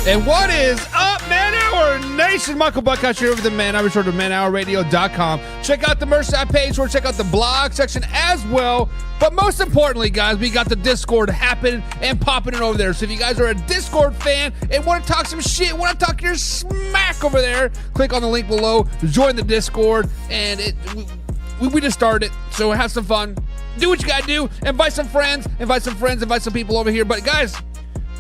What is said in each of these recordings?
And what is up, Man Hour Nation? Michael Buckhouse here with the Man Hour Show to manhourradio.com. Check out the merch site page or check out the blog section as well. But most importantly, guys, we got the Discord happening and popping it over there. So if you guys are a Discord fan and want to talk some shit, want to talk your smack over there, click on the link below, join the Discord, and we just started it. So have some fun. Do what you got to do. Invite some friends, invite some people over here. But guys,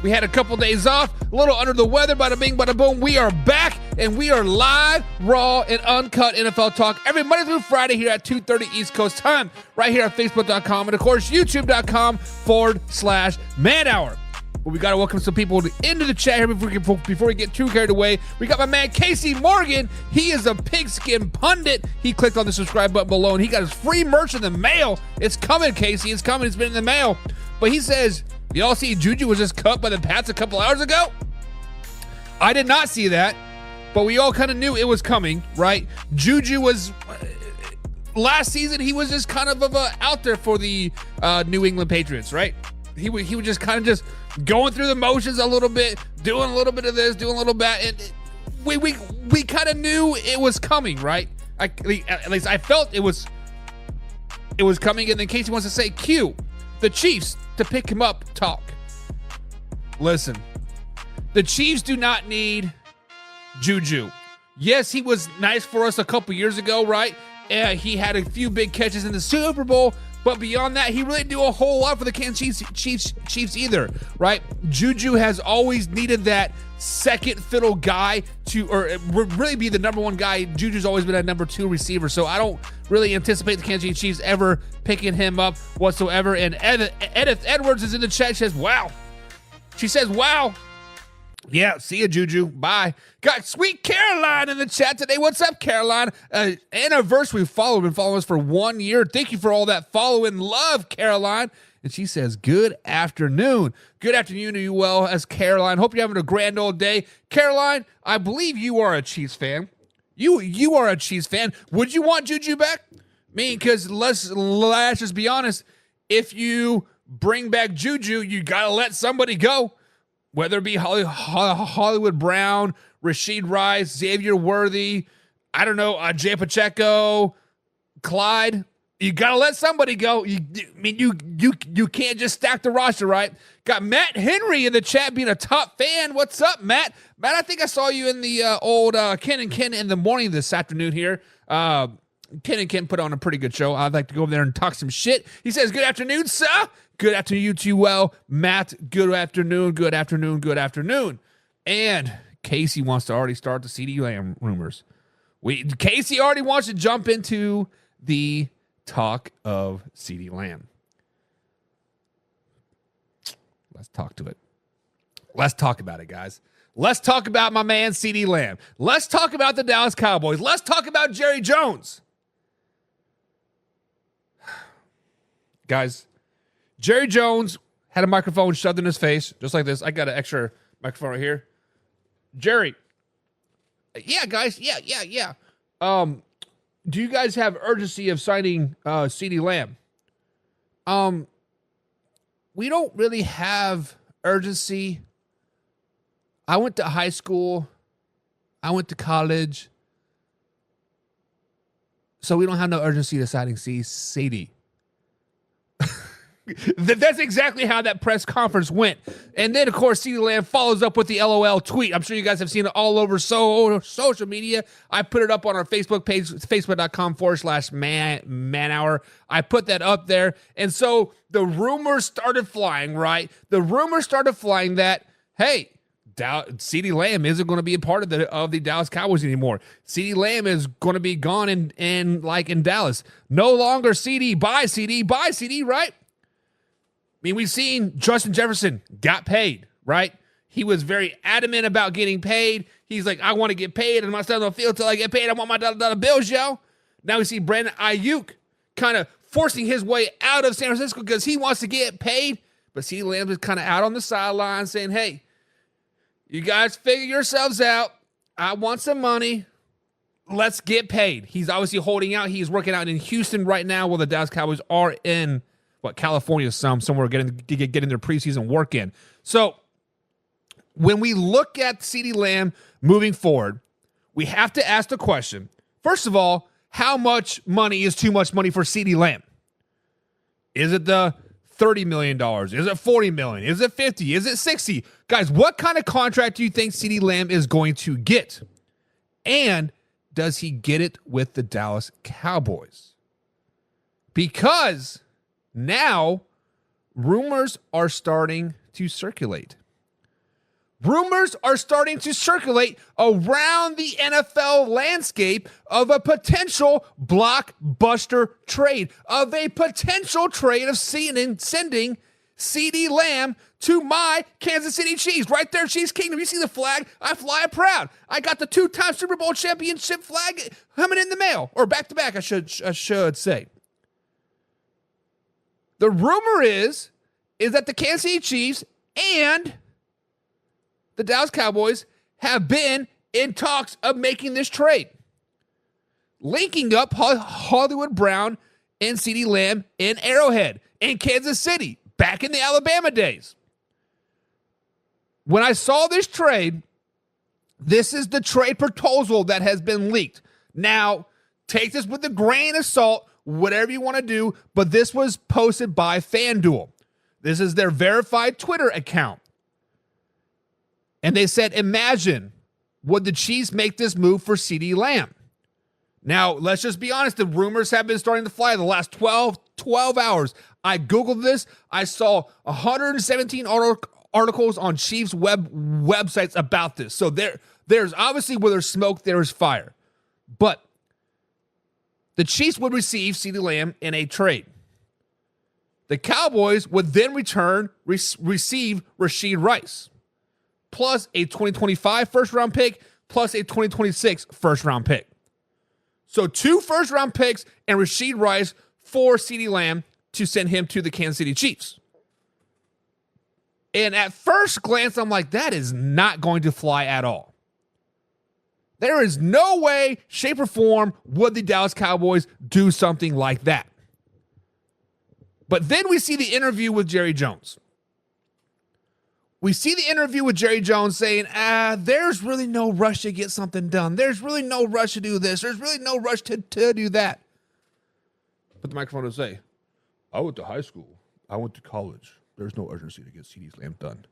we had a couple days off, a little under the weather, bada bing, bada boom. We are back, and we are live, raw, and uncut NFL talk every Monday through Friday here at 2:30 East Coast time, right here at Facebook.com, and of course, YouTube.com/Man Hour. Well, we got to welcome some people into the chat here before we get too carried away. We got my man, Casey Morgan. He is a pigskin pundit. He clicked on the subscribe button below, and he got his free merch in the mail. It's coming, Casey. It's coming. It's been in the mail. But he says, y'all see Juju was just cut by the Pats a couple hours ago? I did not see that, but we all kind of knew it was coming, right? Juju was, last season, he was just kind of out there for the New England Patriots, right? He was just kind of just going through the motions a little bit, doing a little bit of this, doing a little bit, and we kind of knew it was coming, right? At least I felt it was coming, and then Casey wants to say, cue the Chiefs to pick him up, talk. Listen, the Chiefs do not need Juju. Yes, he was nice for us a couple years ago, right? He had a few big catches in the Super Bowl, but beyond that, he really didn't do a whole lot for the Kansas Chiefs either, right? Juju has always needed that second fiddle guy or really be the number one guy. Juju's always been a number two receiver, so I don't really anticipate the Kansas City Chiefs ever picking him up whatsoever. And Edith Edwards is in the chat. She says, wow. She says, wow. Yeah, see ya, Juju. Bye. Got Sweet Caroline in the chat today. What's up, Caroline? Anniversary been following us for 1 year. Thank you for all that follow and love, Caroline. And she says, good afternoon. Good afternoon to you well as Caroline. Hope you're having a grand old day. Caroline, I believe you are a Chiefs fan. You are a Chiefs fan. Would you want Juju back? I mean, because let's just be honest. If you bring back Juju, you got to let somebody go. Whether it be Hollywood Brown, Rashid Rice, Xavier Worthy, I don't know, Jay Pacheco, Clyde. You got to let somebody go. You can't just stack the roster, right? Got Matt Henry in the chat being a top fan. What's up, Matt? Matt, I think I saw you in the old Ken and Ken in the morning this afternoon here. Ken and Ken put on a pretty good show. I'd like to go over there and talk some shit. He says, good afternoon, sir. Good afternoon, you too. Well, Matt, good afternoon, good afternoon, good afternoon. And Casey wants to already start the CeeDee Lamb rumors. Casey already wants to jump into the talk of CeeDee Lamb. Let's talk to it. Let's talk about it, guys. Let's talk about my man CeeDee Lamb. Let's talk about the Dallas Cowboys. Let's talk about Jerry Jones. Guys, Jerry Jones had a microphone shoved in his face, just like this. I got an extra microphone right here. Jerry. Yeah, guys. Yeah. Do you guys have urgency of signing CeeDee Lamb? We don't really have urgency. I went to high school. I went to college. So we don't have no urgency to signing CeeDee. That's exactly how that press conference went. And then, of course, CeeDee Lamb follows up with the LOL tweet. I'm sure you guys have seen it all over social media. I put it up on our Facebook page, facebook.com/man hour. I put that up there. And so the rumors started flying, right? The rumors started flying that, hey, CeeDee Lamb isn't going to be a part of the Dallas Cowboys anymore. CeeDee Lamb is going to be gone in Dallas. No longer CeeDee, buy CeeDee, right? I mean, we've seen Justin Jefferson got paid, right? He was very adamant about getting paid. He's like, I want to get paid. I'm not staying on the field until I get paid. I want my dollar bills, yo. Now we see Brandon Ayuk kind of forcing his way out of San Francisco because he wants to get paid. But CeeDee Lamb is kind of out on the sideline saying, hey, you guys figure yourselves out. I want some money. Let's get paid. He's obviously holding out. He's working out in Houston right now while the Dallas Cowboys are in California somewhere getting their preseason work in. So when we look at CeeDee Lamb moving forward, we have to ask the question, first of all, how much money is too much money for CeeDee Lamb? Is it the $30 million? Is it $40 million? Is it 50? Is it 60? Guys, what kind of contract do you think CeeDee Lamb is going to get? And does he get it with the Dallas Cowboys? Because now rumors are starting to circulate. Rumors are starting to circulate around the NFL landscape of a potential blockbuster trade, of a potential trade of sending CeeDee Lamb to my Kansas City Chiefs. Right there, Chiefs Kingdom. You see the flag? I fly it proud. I got the 2-time Super Bowl championship flag coming in the mail, or back to back, I should say. The rumor is that the Kansas City Chiefs and the Dallas Cowboys have been in talks of making this trade, linking up Hollywood Brown and CeeDee Lamb in Arrowhead, in Kansas City, back in the Alabama days. When I saw this trade, this is the trade proposal that has been leaked. Now, take this with a grain of salt, whatever you want to do, but this was posted by FanDuel. This is their verified Twitter account. And they said, imagine, would the Chiefs make this move for CeeDee Lamb? Now, let's just be honest. The rumors have been starting to fly the last 12 hours. I Googled this. I saw 117 articles on Chiefs websites about this. So there's obviously where there's smoke, there is fire. But the Chiefs would receive CeeDee Lamb in a trade. The Cowboys would then receive Rashid Rice, plus a 2025 first-round pick, plus a 2026 first-round pick. So 2 first-round picks and Rashid Rice for CeeDee Lamb to send him to the Kansas City Chiefs. And at first glance, I'm like, that is not going to fly at all. There is no way, shape, or form would the Dallas Cowboys do something like that. But then we see the interview with Jerry Jones. We see the interview with Jerry Jones saying, there's really no rush to get something done. There's really no rush to do this. There's really no rush to do that. Put the microphone and say, I went to high school. I went to college. There's no urgency to get CeeDee Lamb done.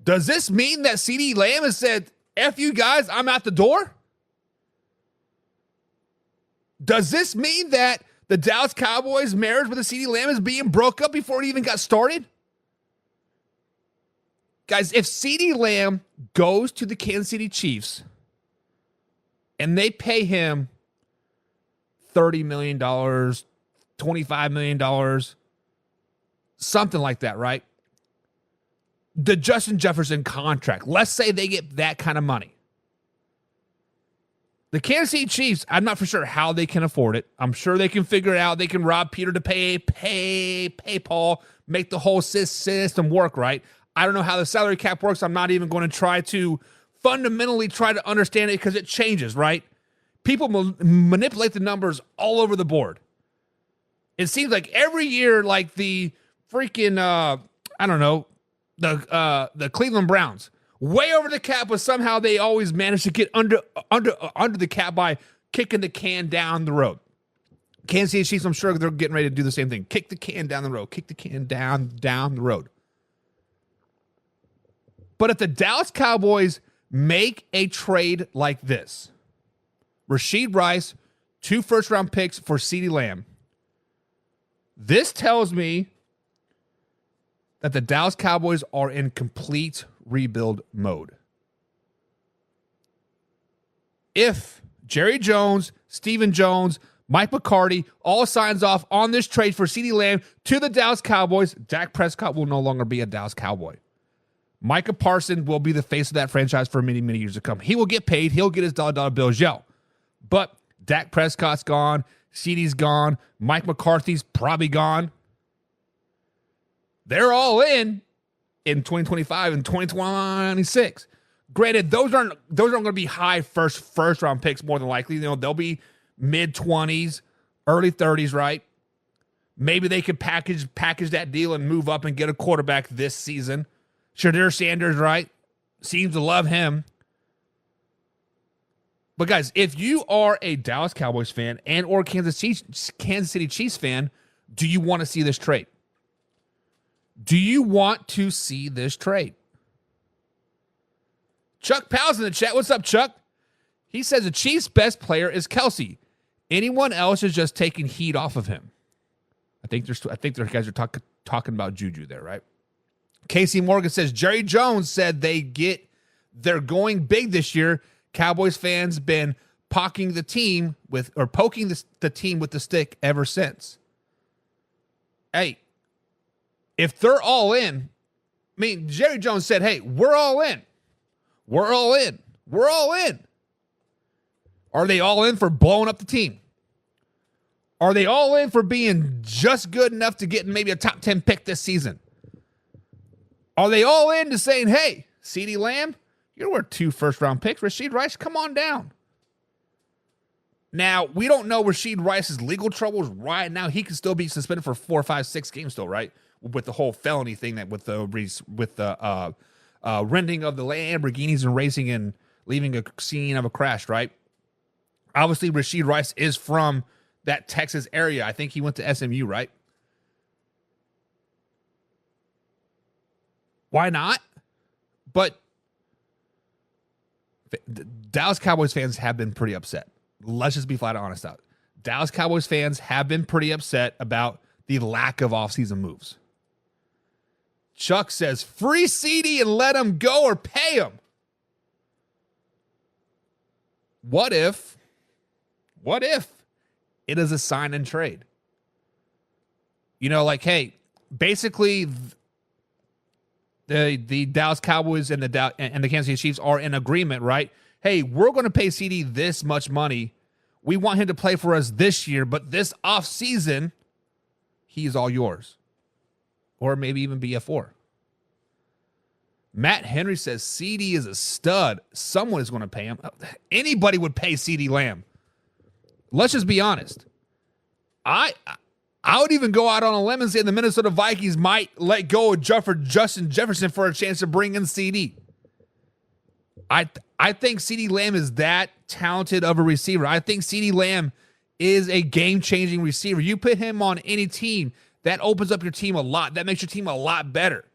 Does this mean that CeeDee Lamb has said, F you guys, I'm out the door? Does this mean that the Dallas Cowboys' marriage with the CeeDee Lamb is being broke up before it even got started? Guys, if CeeDee Lamb goes to the Kansas City Chiefs and they pay him $30 million, $25 million, something like that, right? The Justin Jefferson contract, let's say they get that kind of money. The Kansas City Chiefs, I'm not for sure how they can afford it. I'm sure they can figure it out. They can rob Peter to pay Paul, make the whole system work, right? I don't know how the salary cap works. I'm not even going to try to fundamentally try to understand it because it changes, right? People manipulate the numbers all over the board. It seems like every year, like the freaking, the Cleveland Browns, way over the cap, but somehow they always manage to get under the cap by kicking the can down the road. Kansas City Chiefs, I'm sure they're getting ready to do the same thing. Kick the can down the road. Kick the can down the road. But if the Dallas Cowboys make a trade like this, Rashid Rice, 2 first-round picks for CeeDee Lamb, this tells me that the Dallas Cowboys are in complete rebuild mode. If Jerry Jones, Stephen Jones, Mike McCarthy all signs off on this trade for CeeDee Lamb to the Dallas Cowboys, Dak Prescott will no longer be a Dallas Cowboy. Micah Parsons will be the face of that franchise for many, many years to come. He will get paid. He'll get his dollar bills, But Dak Prescott's gone. CeeDee's gone. Mike McCarthy's probably gone. They're all in 2025 and 2026. Granted, those aren't going to be high first round picks more than likely. They'll be mid-20s, early 30s, right? Maybe they could package that deal and move up and get a quarterback this season. Shadir Sanders, right? seems to love him. But guys, if you are a Dallas Cowboys fan and or Kansas City Chiefs fan, do you want to see this trade? Do you want to see this trade? Chuck Powell's in the chat. What's up, Chuck? He says the Chiefs' best player is Kelsey. Anyone else is just taking heat off of him. I think their guys are talking about Juju there, right? Casey Morgan says Jerry Jones said they're going big this year. Cowboys fans been poking the team poking the team with the stick ever since. Hey, if they're all in, I mean, Jerry Jones said, hey, we're all in. We're all in. We're all in. Are they all in for blowing up the team? Are they all in for being just good enough to get maybe a top 10 pick this season? Are they all in to saying, hey, CeeDee Lamb, you're worth 2 first-round picks. Rashid Rice, come on down. Now, we don't know Rashid Rice's legal troubles right now. He could still be suspended for 4, 5, 6 games still, right? With the whole felony thing that with the renting of the Lamborghinis and racing and leaving a scene of a crash, right? Obviously, Rashid Rice is from that Texas area. I think he went to SMU, right? Why not? But Dallas Cowboys fans have been pretty upset. Let's just be flat honest out. Dallas Cowboys fans have been pretty upset about the lack of offseason moves. Chuck says, free CeeDee and let him go or pay him. What if it is a sign and trade? You know, like, hey, basically the Dallas Cowboys and the Kansas City Chiefs are in agreement, right? Hey, we're going to pay CeeDee this much money. We want him to play for us this year, but this offseason, he's all yours. Or maybe even BF4. Matt Henry says CeeDee is a stud. Someone is going to pay him. Anybody would pay CeeDee Lamb. Let's just be honest. I would even go out on a limb and say the Minnesota Vikings might let go of Justin Jefferson for a chance to bring in CeeDee. I think CeeDee Lamb is that talented of a receiver. I think CeeDee Lamb is a game-changing receiver. You put him on any team, that opens up your team a lot. That makes your team a lot better.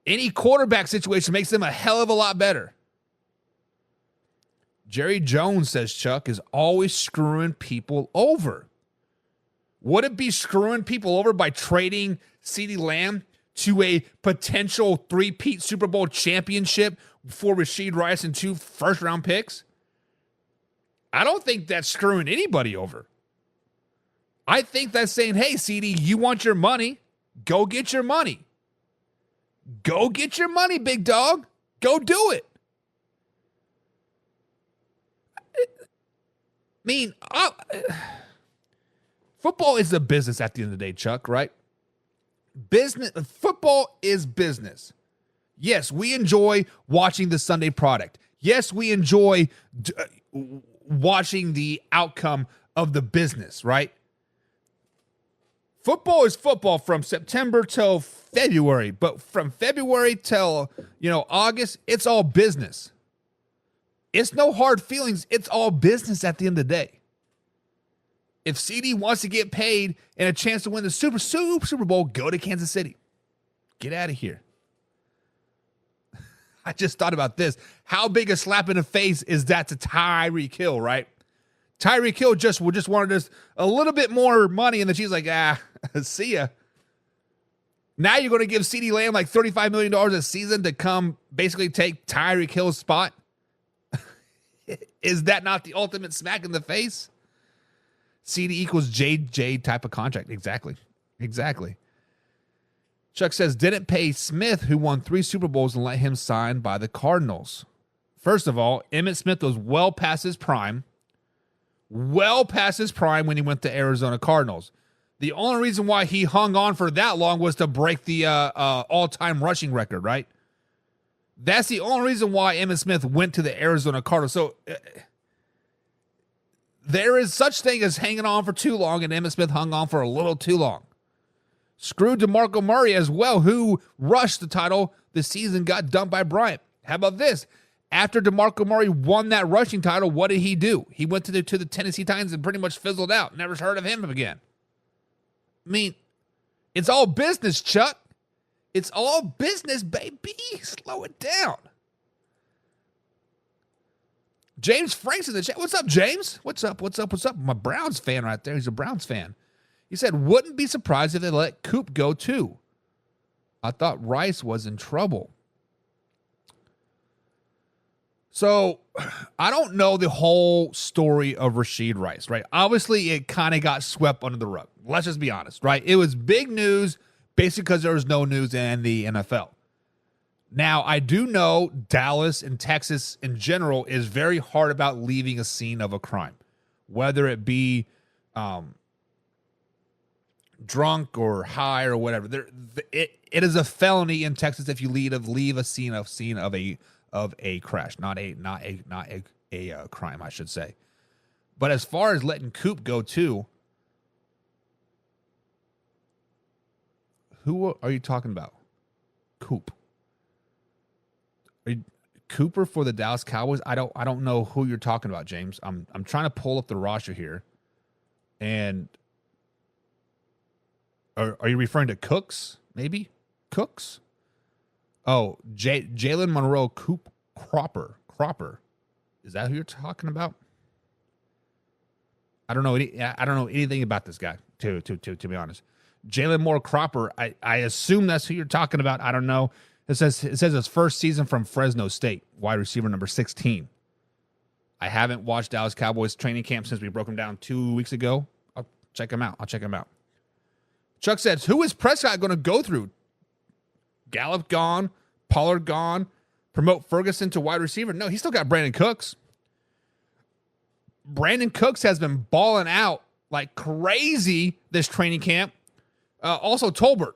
Any quarterback situation makes them a hell of a lot better. Jerry Jones, says Chuck, is always screwing people over. Would it be screwing people over by trading CeeDee Lamb to a potential 3-peat Super Bowl championship for Rashid Rice and 2 first-round picks? I don't think that's screwing anybody over. I think that's saying, hey, CeeDee, you want your money? Go get your money. Go get your money, big dog. Go do it. I mean, football is a business at the end of the day, Chuck, right? Football is business. Yes, we enjoy watching the Sunday product. Yes, we enjoy watching the outcome of the business, right? Football is football from September till February, but from February till, August, it's all business. It's no hard feelings. It's all business at the end of the day. If CeeDee wants to get paid and a chance to win the Super Bowl, go to Kansas City. Get out of here. I just thought about this. How big a slap in the face is that to Tyreek Hill, right? Tyreek Hill just wanted us a little bit more money, and then she's like, see ya. Now you're going to give CeeDee Lamb like $35 million a season to come basically take Tyreek Hill's spot? Is that not the ultimate smack in the face? CeeDee equals JJ type of contract. Exactly. Chuck says, didn't pay Smith, who won 3 Super Bowls, and let him sign by the Cardinals. First of all, Emmitt Smith was well past his prime. When he went to Arizona Cardinals. The only reason why he hung on for that long was to break the all-time rushing record, right? That's the only reason why Emmitt Smith went to the Arizona Cardinals. So there is such thing as hanging on for too long, and Emmitt Smith hung on for a little too long. Screw DeMarco Murray as well, who rushed the title this season, got dumped by Bryant. How about this? After DeMarco Murray won that rushing title, what did he do? He went to the Tennessee Titans and pretty much fizzled out. Never heard of him again. I mean, it's all business, Chuck. It's all business, baby. Slow it down. James Frank's in the chat. What's up, James? What's up? My Browns fan right there. He's a Browns fan. He said, wouldn't be surprised if they let Coop go too. I thought Rice was in trouble. So, I don't know the whole story of Rashid Rice, right? Obviously, it kind of got swept under the rug. Let's just be honest, right? It was big news basically because there was no news in the NFL. Now, I do know Dallas and Texas in general is very hard about leaving a scene of a crime, whether it be drunk or high or whatever. It is a felony in Texas if you leave a scene of a crash, not a crime, I should say. But as far as letting Coop go too, who are you talking about? Coop. Cooper for the Dallas Cowboys? I don't know who you're talking about, James. I'm trying to pull up the roster here. And are you referring to Cooks? Maybe? Cooks? Oh, Jalen Monroe Cropper. Is that who you're talking about? I don't know anything about this guy, to be honest. Jalen Moore Cropper, I assume that's who you're talking about. I don't know. It says his first season from Fresno State, wide receiver number 16. I haven't watched Dallas Cowboys training camp since we broke him down 2 weeks ago. I'll check him out. Chuck says, who is Prescott going to go through? Gallup gone, Pollard gone, promote Ferguson to wide receiver? No, he's still got Brandon Cooks. Brandon Cooks has been balling out like crazy this training camp. Also, Tolbert.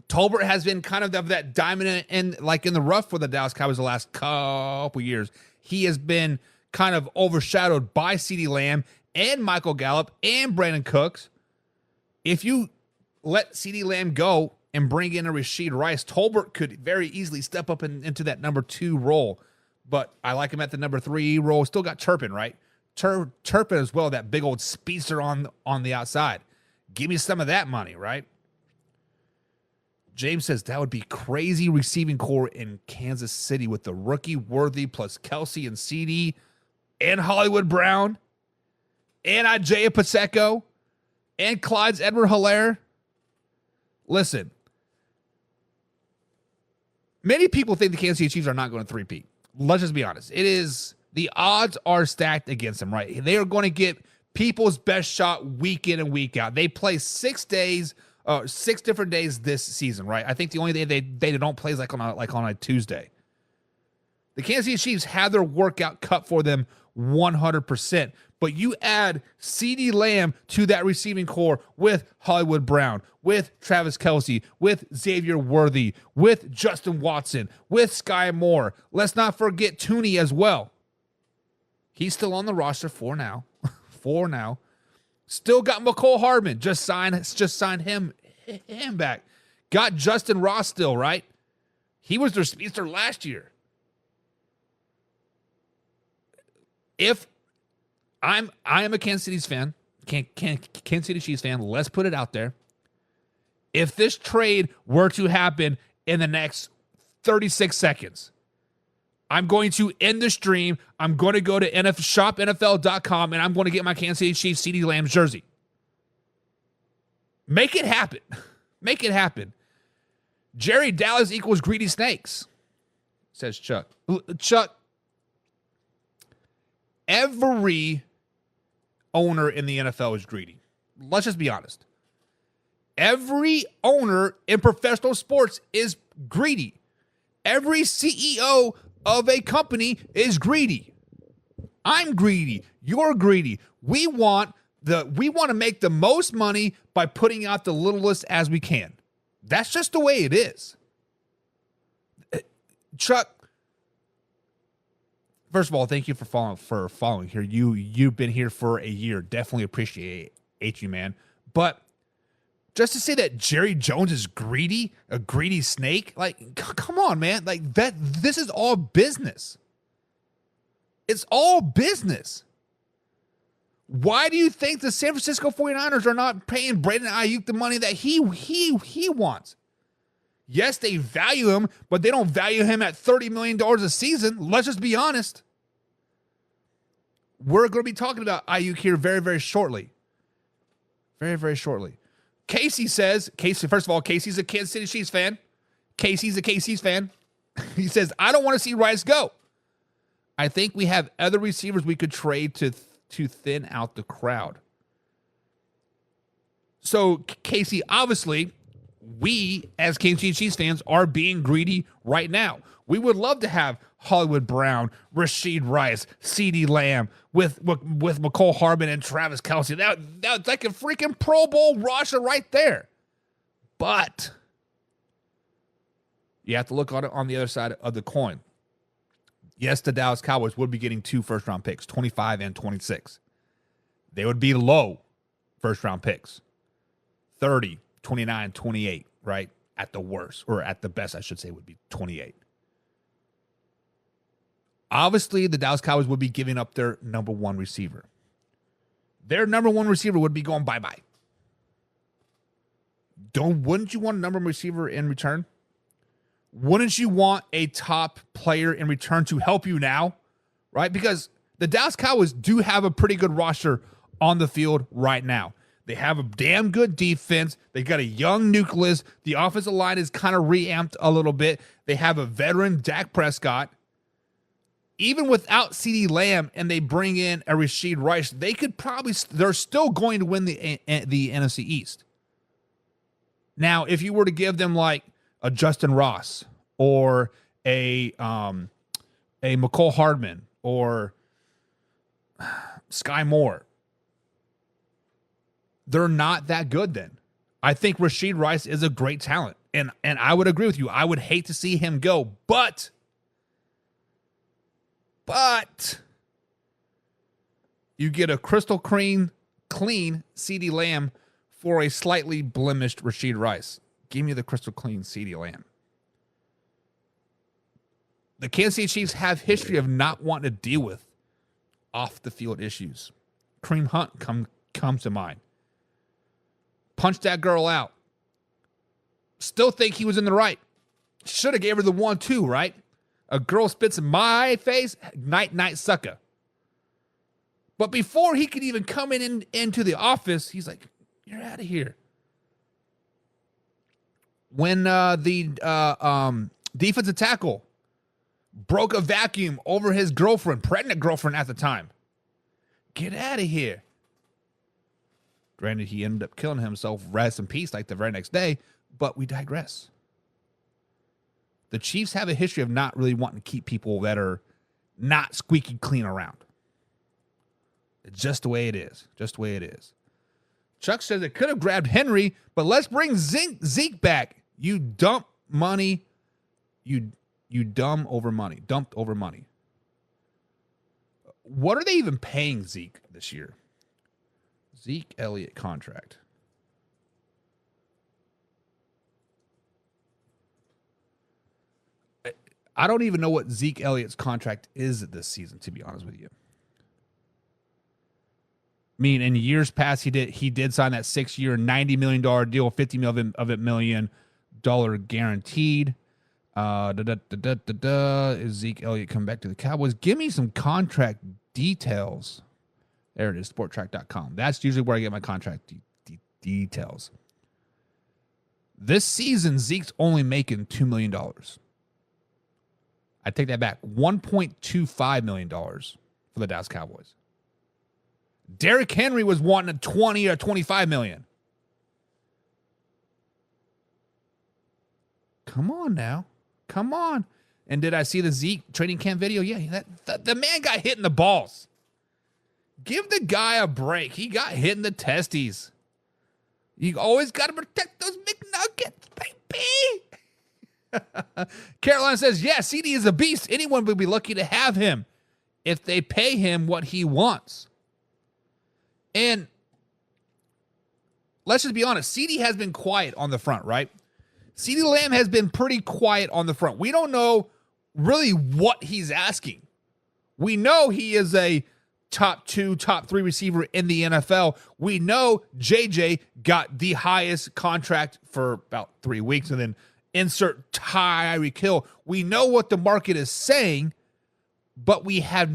Tolbert has been kind of that diamond in the rough for the Dallas Cowboys the last couple years. He has been kind of overshadowed by CeeDee Lamb and Michael Gallup and Brandon Cooks. If you let CeeDee Lamb go and bring in a Rashid Rice, Tolbert could very easily step up into that number 2 role. But I like him at the number 3 role. Still got Turpin, right? Turpin as well, that big old speedster on the outside. Give me some of that money, right? James says that would be crazy receiving core in Kansas City with the rookie Worthy plus Kelsey and CeeDee and Hollywood Brown and Isaiah Pacheco and Clyde's Edward-Helaire. Listen, many people think the Kansas City Chiefs are not going to three-peat. Let's just be honest. The odds are stacked against them, right? They are going to get people's best shot week in and week out. They play 6 different days this season, right? I think the only day they don't play is like on a Tuesday. The Kansas City Chiefs have their workout cut for them 100%. But you add CeeDee Lamb to that receiving core with Hollywood Brown, with Travis Kelce, with Xavier Worthy, with Justin Watson, with Sky Moore. Let's not forget Tooney as well. He's still on the roster for now. Still got McCole Hardman. Just signed him back. Got Justin Ross still, right? He was their speedster last year. If I am a Kansas City fan, Kansas City Chiefs fan, let's put it out there. If this trade were to happen in the next 36 seconds, I'm going to end the stream. I'm going to go to shopnfl.com and I'm going to get my Kansas City Chiefs CeeDee Lamb jersey. Make it happen. Make it happen. Jerry Dallas equals greedy snakes, says Chuck. Chuck, every owner in the NFL is greedy. Let's just be honest. Every owner in professional sports is greedy. Every CEO of a company is greedy. I'm greedy. You're greedy. We want to make the most money by putting out the littlest as we can. That's just the way it is. Chuck, first of all, thank you for following here. You've been here for a year. Definitely appreciate you, man. But Just to say that Jerry Jones is greedy, a greedy snake, like, come on, man. Like, this is all business. It's all business. Why do you think the San Francisco 49ers are not paying Brandon Ayuk the money that he wants? Yes, they value him, but they don't value him at $30 million a season. Let's just be honest. We're going to be talking about Ayuk here very, very shortly. Very, very shortly. Casey says, first of all, Casey's a Kansas City Chiefs fan. Casey's a KC's fan. He says, I don't want to see Rice go. I think we have other receivers we could trade to thin out the crowd. So, Casey, obviously, we as Kansas City Chiefs fans are being greedy right now. We would love to have Hollywood Brown, Rashid Rice, CeeDee Lamb with Mecole Hardman and Travis Kelce. That's like a freaking Pro Bowl roster right there. But you have to look on it on the other side of the coin. Yes, the Dallas Cowboys would be getting 2 first-round picks, 25 and 26. They would be low first-round picks, 30, 29, 28, right? At the worst, or at the best, I should say, would be 28. Obviously, the Dallas Cowboys would be giving up their number one receiver. Their number one receiver would be going bye-bye. Wouldn't you want a number one receiver in return? Wouldn't you want a top player in return to help you now? Right? Because the Dallas Cowboys do have a pretty good roster on the field right now. They have a damn good defense. They got a young nucleus. The offensive line is kind of reamped a little bit. They have a veteran, Dak Prescott. Even without CeeDee Lamb and they bring in a Rashid Rice, they're still going to win the NFC East. Now, if you were to give them like a Justin Ross or a Mecole Hardman or Sky Moore, they're not that good then. I think Rashid Rice is a great talent. And I would agree with you. I would hate to see him go, but you get a crystal clean CeeDee Lamb for a slightly blemished Rashid Rice. Give me the crystal clean CeeDee Lamb. The Kansas City Chiefs have history of not wanting to deal with off-the-field issues. Kareem Hunt comes to mind. Punched that girl out. Still think he was in the right. Should have gave her the 1-2, right? A girl spits in my face, night, sucker. But before he could even come into the office, he's like, you're out of here. When the defensive tackle broke a vacuum over his girlfriend, pregnant girlfriend at the time. Get out of here. Granted, he ended up killing himself, rest in peace, like the very next day, but we digress. The Chiefs have a history of not really wanting to keep people that are not squeaky clean around. It's just the way it is. Just the way it is. Chuck says it could have grabbed Henry, but let's bring Zeke back. You dump money. You dumb over money. Dumped over money. What are they even paying Zeke this year? Zeke Elliott contract. I don't even know what Zeke Elliott's contract is this season, to be honest with you. I mean, in years past, he did sign that 6-year, $90 million deal, $50 million guaranteed. Is Zeke Elliott coming back to the Cowboys? Give me some contract details. There it is, sporttrack.com. That's usually where I get my contract details. This season, Zeke's only making $2 million. I take that back. $1.25 million for the Dallas Cowboys. Derrick Henry was wanting a $20 or $25 million. Come on now. Come on. And did I see the Zeke training camp video? Yeah, the man got hit in the balls. Give the guy a break. He got hit in the testes. You always got to protect those McNuggets, baby. Caroline says, yeah, CeeDee is a beast. Anyone would be lucky to have him if they pay him what he wants. And let's just be honest. CeeDee has been quiet on the front, right? CeeDee Lamb has been pretty quiet on the front. We don't know really what he's asking. We know he is a top 2, top 3 receiver in the NFL. We know JJ got the highest contract for about 3 weeks, and then insert Tyreek Hill. We know what the market is saying, but we have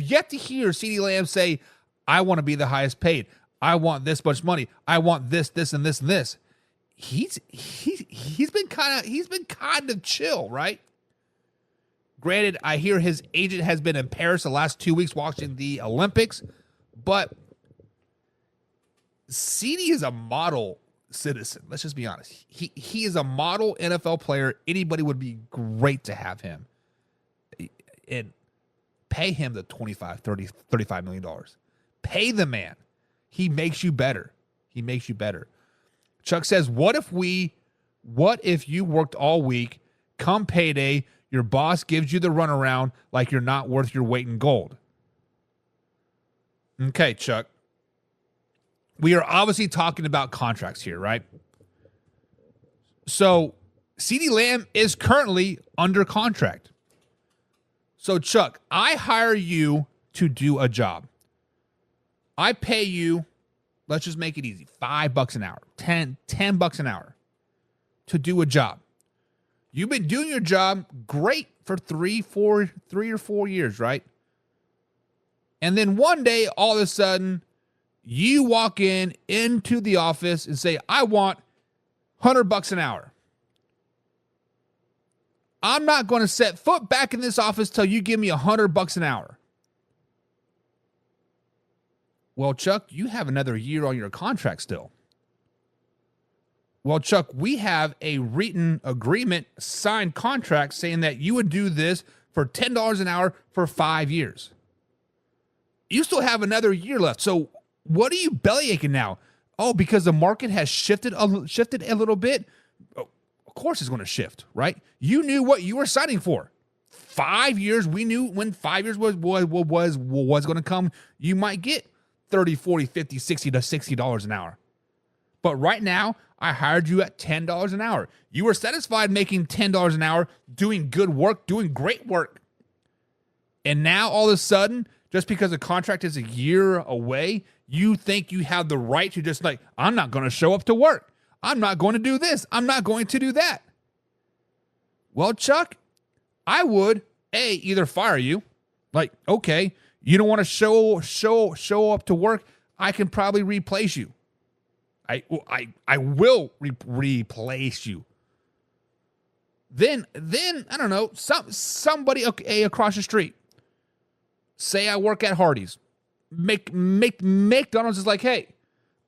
yet to hear CeeDee Lamb say, I want to be the highest paid. I want this much money. I want this, and this, and this. He's been kind of chill, right? Granted, I hear his agent has been in Paris the last 2 weeks watching the Olympics, but CeeDee is a model citizen. Let's just be honest. He is a model NFL player. Anybody would be great to have him. And pay him the $25, $30, $35 million. Pay the man. He makes you better. He makes you better. Chuck says, what if you worked all week, come payday, your boss gives you the runaround like you're not worth your weight in gold? Okay, Chuck. We are obviously talking about contracts here, right? So CeeDee Lamb is currently under contract. So, Chuck, I hire you to do a job. I pay you, let's just make it easy, $5 an hour, $10 an hour to do a job. You've been doing your job great for 3 or 4 years, right? And then one day, all of a sudden, you walk into the office and say, I want $100 an hour. I'm not going to set foot back in this office till you give me $100 an hour. Well, Chuck, you have another year on your contract still. Well, Chuck, we have a written agreement, signed contract saying that you would do this for $10 an hour for 5 years. You still have another year left. So what are you bellyaching now? Oh, because the market has shifted a little bit. Of course it's going to shift, right? You knew what you were signing for. 5 years, we knew when 5 years was going to come, you might get 30, 40, 50, 60 to $60 an hour. But right now, I hired you at $10 an hour. You were satisfied making $10 an hour, doing good work, doing great work. And now all of a sudden, just because the contract is a year away, you think you have the right to just like, I'm not going to show up to work. I'm not going to do this. I'm not going to do that. Well, Chuck, I would, either fire you. Like, okay, you don't want to show up to work. I can probably replace you. I will replace you. Then I don't know, somebody across the street. Say I work at Hardee's. McDonald's is like, hey,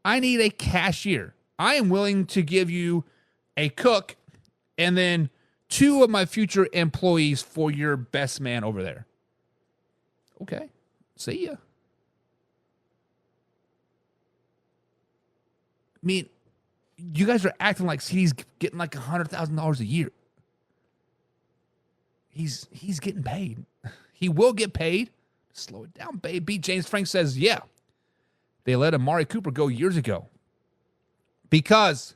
I need a cashier. I am willing to give you a cook and then 2 of my future employees for your best man over there. Okay, see ya. I mean, you guys are acting like CeeDee's getting like $100,000 a year. He's getting paid. He will get paid. Slow it down, baby. James Frank says, yeah, they let Amari Cooper go years ago. Because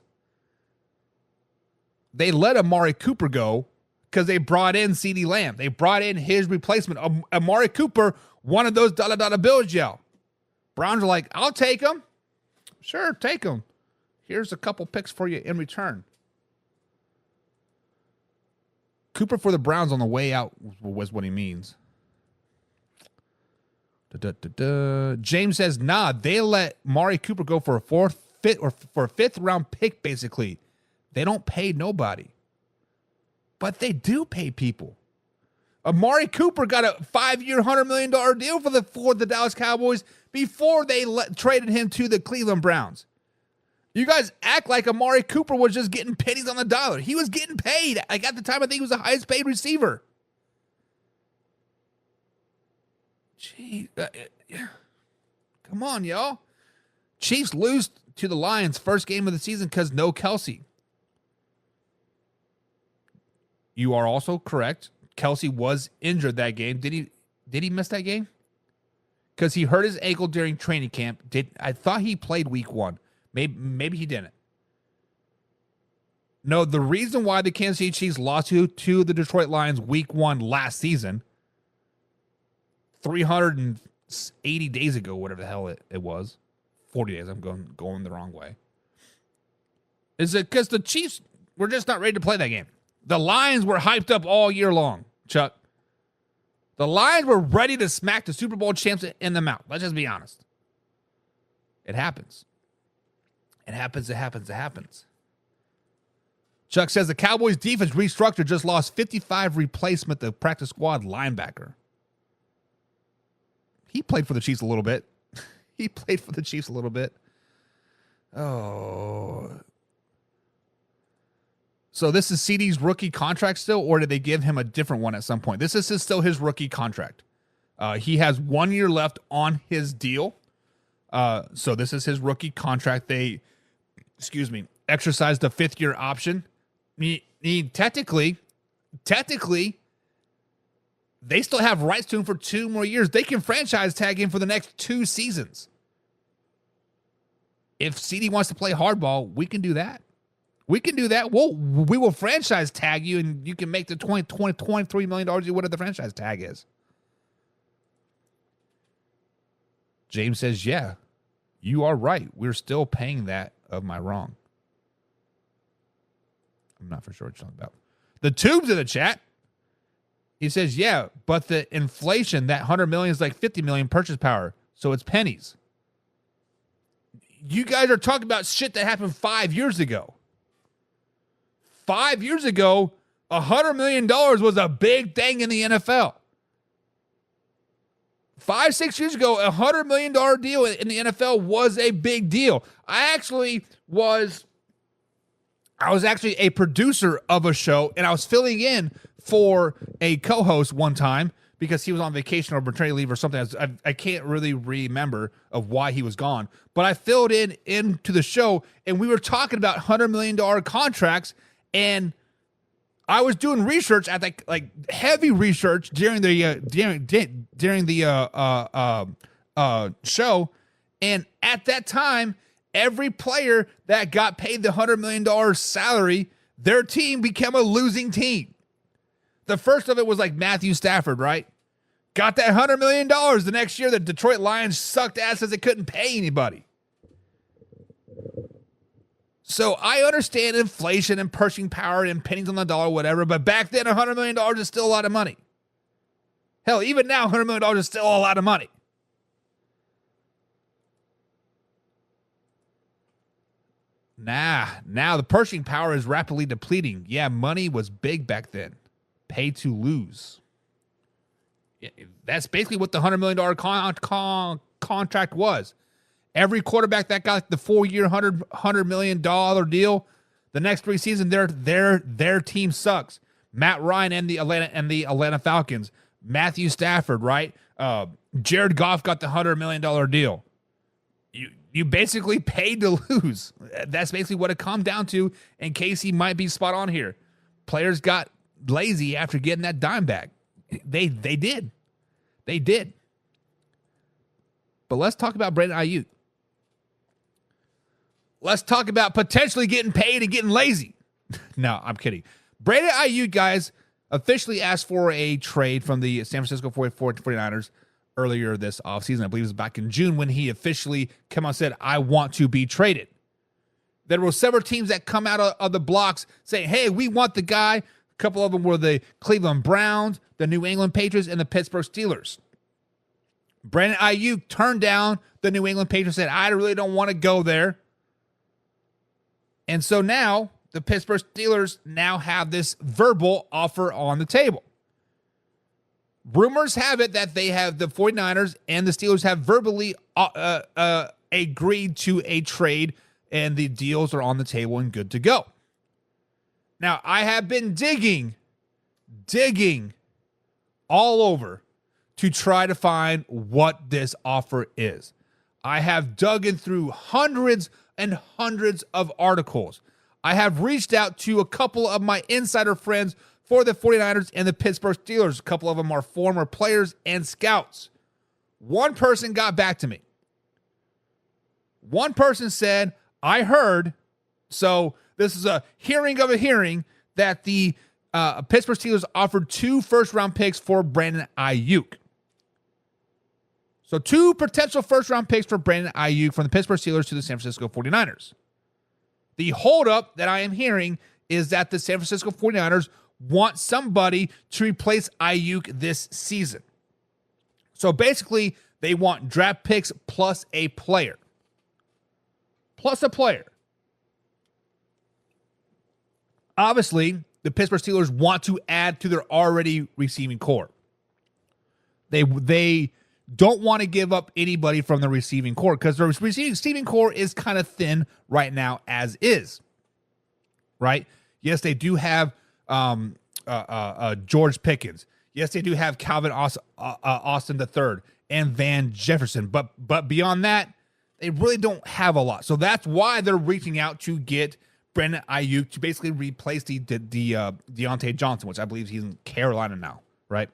they let Amari Cooper go because they brought in CeeDee Lamb. They brought in his replacement. Amari Cooper wanted those dollar bills, y'all. Browns are like, I'll take them. Sure, take them. Here's a couple picks for you in return. Cooper for the Browns on the way out was what he means. James says, nah, they let Amari Cooper go for a fifth round pick, basically. They don't pay nobody. But they do pay people. Amari Cooper got a 5-year, $100 million deal for the Dallas Cowboys before they traded him to the Cleveland Browns. You guys act like Amari Cooper was just getting pennies on the dollar. He was getting paid. Like at the time, I think he was the highest paid receiver. Gee, come on, y'all. Chiefs lose to the Lions first game of the season because no Kelsey. You are also correct. Kelsey was injured that game. Did he miss that game? Because he hurt his ankle during training camp. I thought he played week 1. Maybe he didn't. No, the reason why the Kansas City Chiefs lost to the Detroit Lions week 1 last season, 380 days ago, whatever the hell it was, 40 days, I'm going the wrong way, is it because the Chiefs were just not ready to play that game. The Lions were hyped up all year long, Chuck. The Lions were ready to smack the Super Bowl champs in the mouth. Let's just be honest. It happens. It happens. Chuck says the Cowboys defense restructured, just lost 55 replacement, the practice squad linebacker. He played for the Chiefs a little bit. Oh. So this is CeeDee's rookie contract still, or did they give him a different one at some point? This is still his rookie contract. He has 1 year left on his deal. So this is his rookie contract. They, exercised the 5th year option. Technically, they still have rights to him for 2 more years. They can franchise tag him for the next 2 seasons. If CeeDee wants to play hardball, we can do that. We will franchise tag you, and you can make the $23 million whatever the franchise tag is. James says, yeah, you are right. We're still paying that. Am I wrong? I'm not for sure what you're talking about. The Tubes in the chat. He says, yeah, but the inflation, that 100 million is like 50 million purchase power. So it's pennies. You guys are talking about shit that happened 5 years ago. 5 years ago, $100 million was a big thing in the NFL. 5-6 years ago, $100 million deal in the NFL was a big deal. I was actually a producer of a show, and I was filling in for a co-host one time because he was on vacation or maternity leave or something. I can't really remember of why he was gone, but I filled into the show, and we were talking about $100 million contracts, and I was doing research at heavy research during the show, and at that time, every player that got paid the $100 million salary, their team became a losing team. The first of it was like Matthew Stafford, right? Got that $100 million. The next year, the Detroit Lions sucked ass as they couldn't pay anybody. So I understand inflation and purchasing power and pennies on the dollar, whatever, but back then, $100 million is still a lot of money. Hell, even now, $100 million is still a lot of money. Now the purchasing power is rapidly depleting. Yeah, money was big back then. Pay to lose. That's basically what the $100 million contract was. Every quarterback that got the 4-year, $100 million deal, the next 3 seasons, their team sucks. Matt Ryan and the Atlanta Falcons. Matthew Stafford, right? Jared Goff got the $100 million deal. You basically paid to lose. That's basically what it comes down to, and Casey might be spot on here. Players got lazy after getting that dime back. They did. But let's talk about Brandon Ayuk. Let's talk about potentially getting paid and getting lazy. No, I'm kidding. Brandon Ayuk, guys, officially asked for a trade from the San Francisco 49ers earlier this offseason. I believe it was back in June when he officially came out and said, I want to be traded. There were several teams that come out of the blocks saying, hey, we want the guy. A couple of them were the Cleveland Browns, the New England Patriots, and the Pittsburgh Steelers. Brandon Ayuk turned down the New England Patriots, said, I really don't want to go there. And so now the Pittsburgh Steelers now have this verbal offer on the table. Rumors have it that they have the 49ers and the Steelers have verbally agreed to a trade, and the deals are on the table and good to go. Now, I have been digging all over to try to find what this offer is. I have dug in through hundreds and hundreds of articles. I have reached out to a couple of my insider friends for the 49ers and the Pittsburgh Steelers. A couple of them are former players and scouts. One person got back to me. One person said, I heard, so this is a hearing of a hearing, that the Pittsburgh Steelers offered 2 first-round picks for Brandon Ayuk. So 2 potential first-round picks for Brandon Ayuk from the Pittsburgh Steelers to the San Francisco 49ers. The holdup that I am hearing is that the San Francisco 49ers want somebody to replace Ayuk this season. So basically, they want draft picks plus a player. Obviously, the Pittsburgh Steelers want to add to their already receiving core. They don't want to give up anybody from the receiving core because the receiving core is kind of thin right now as is. Right? Yes, they do have George Pickens. Yes, they do have Calvin Austin III and Van Jefferson. But beyond that, they really don't have a lot. So that's why they're reaching out to get Brandon Ayuk to basically replace the Deontay Johnson, which I believe he's in Carolina now, right?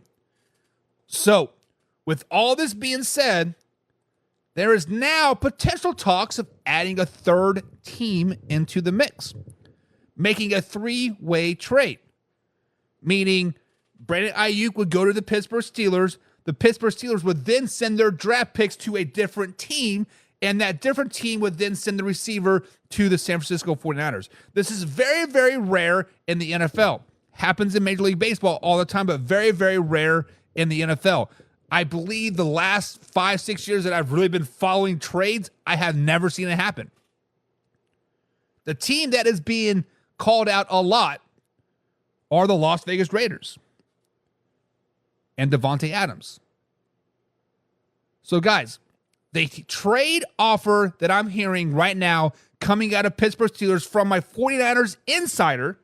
So, with all this being said, there is now potential talks of adding a third team into the mix, making a 3-way trade, meaning Brandon Ayuk would go to the Pittsburgh Steelers. The Pittsburgh Steelers would then send their draft picks to a different team, and that different team would then send the receiver to the San Francisco 49ers. This is very, very rare in the NFL. Happens in Major League Baseball all the time, but very, very rare in the NFL. I believe the last 5-6 years that I've really been following trades, I have never seen it happen. The team that is being called out a lot are the Las Vegas Raiders and Davante Adams. So, guys, the trade offer that I'm hearing right now coming out of Pittsburgh Steelers from my 49ers insider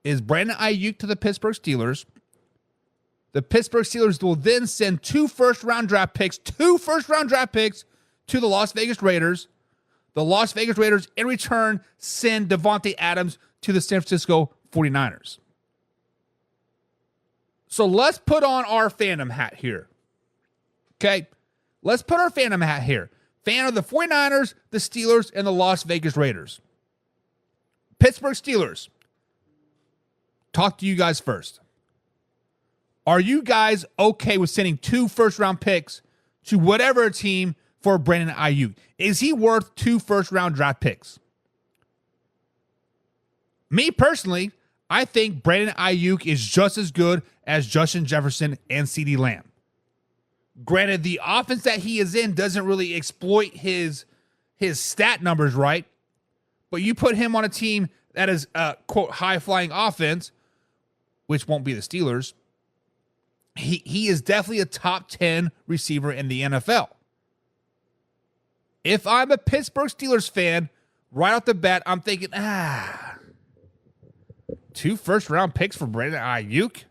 is Brandon Ayuk to the Pittsburgh Steelers. The Pittsburgh Steelers will then send 2 first-round draft picks to the Las Vegas Raiders. The Las Vegas Raiders, in return, send Davante Adams to the San Francisco 49ers. So let's put on our fandom hat here. Okay? Let's put our fandom hat here. Fan of the 49ers, the Steelers, and the Las Vegas Raiders. Pittsburgh Steelers. Talk to you guys first. Are you guys okay with sending 2 first-round picks to whatever team for Brandon Ayuk? Is he worth 2 first-round draft picks? Me personally, I think Brandon Ayuk is just as good as Justin Jefferson and CeeDee Lamb. Granted, the offense that he is in doesn't really exploit his stat numbers, right? But you put him on a team that is a, quote, high-flying offense, which won't be the Steelers. He is definitely a top 10 receiver in the NFL. If I'm a Pittsburgh Steelers fan, right off the bat, I'm thinking, 2 first-round picks for Brandon Ayuk?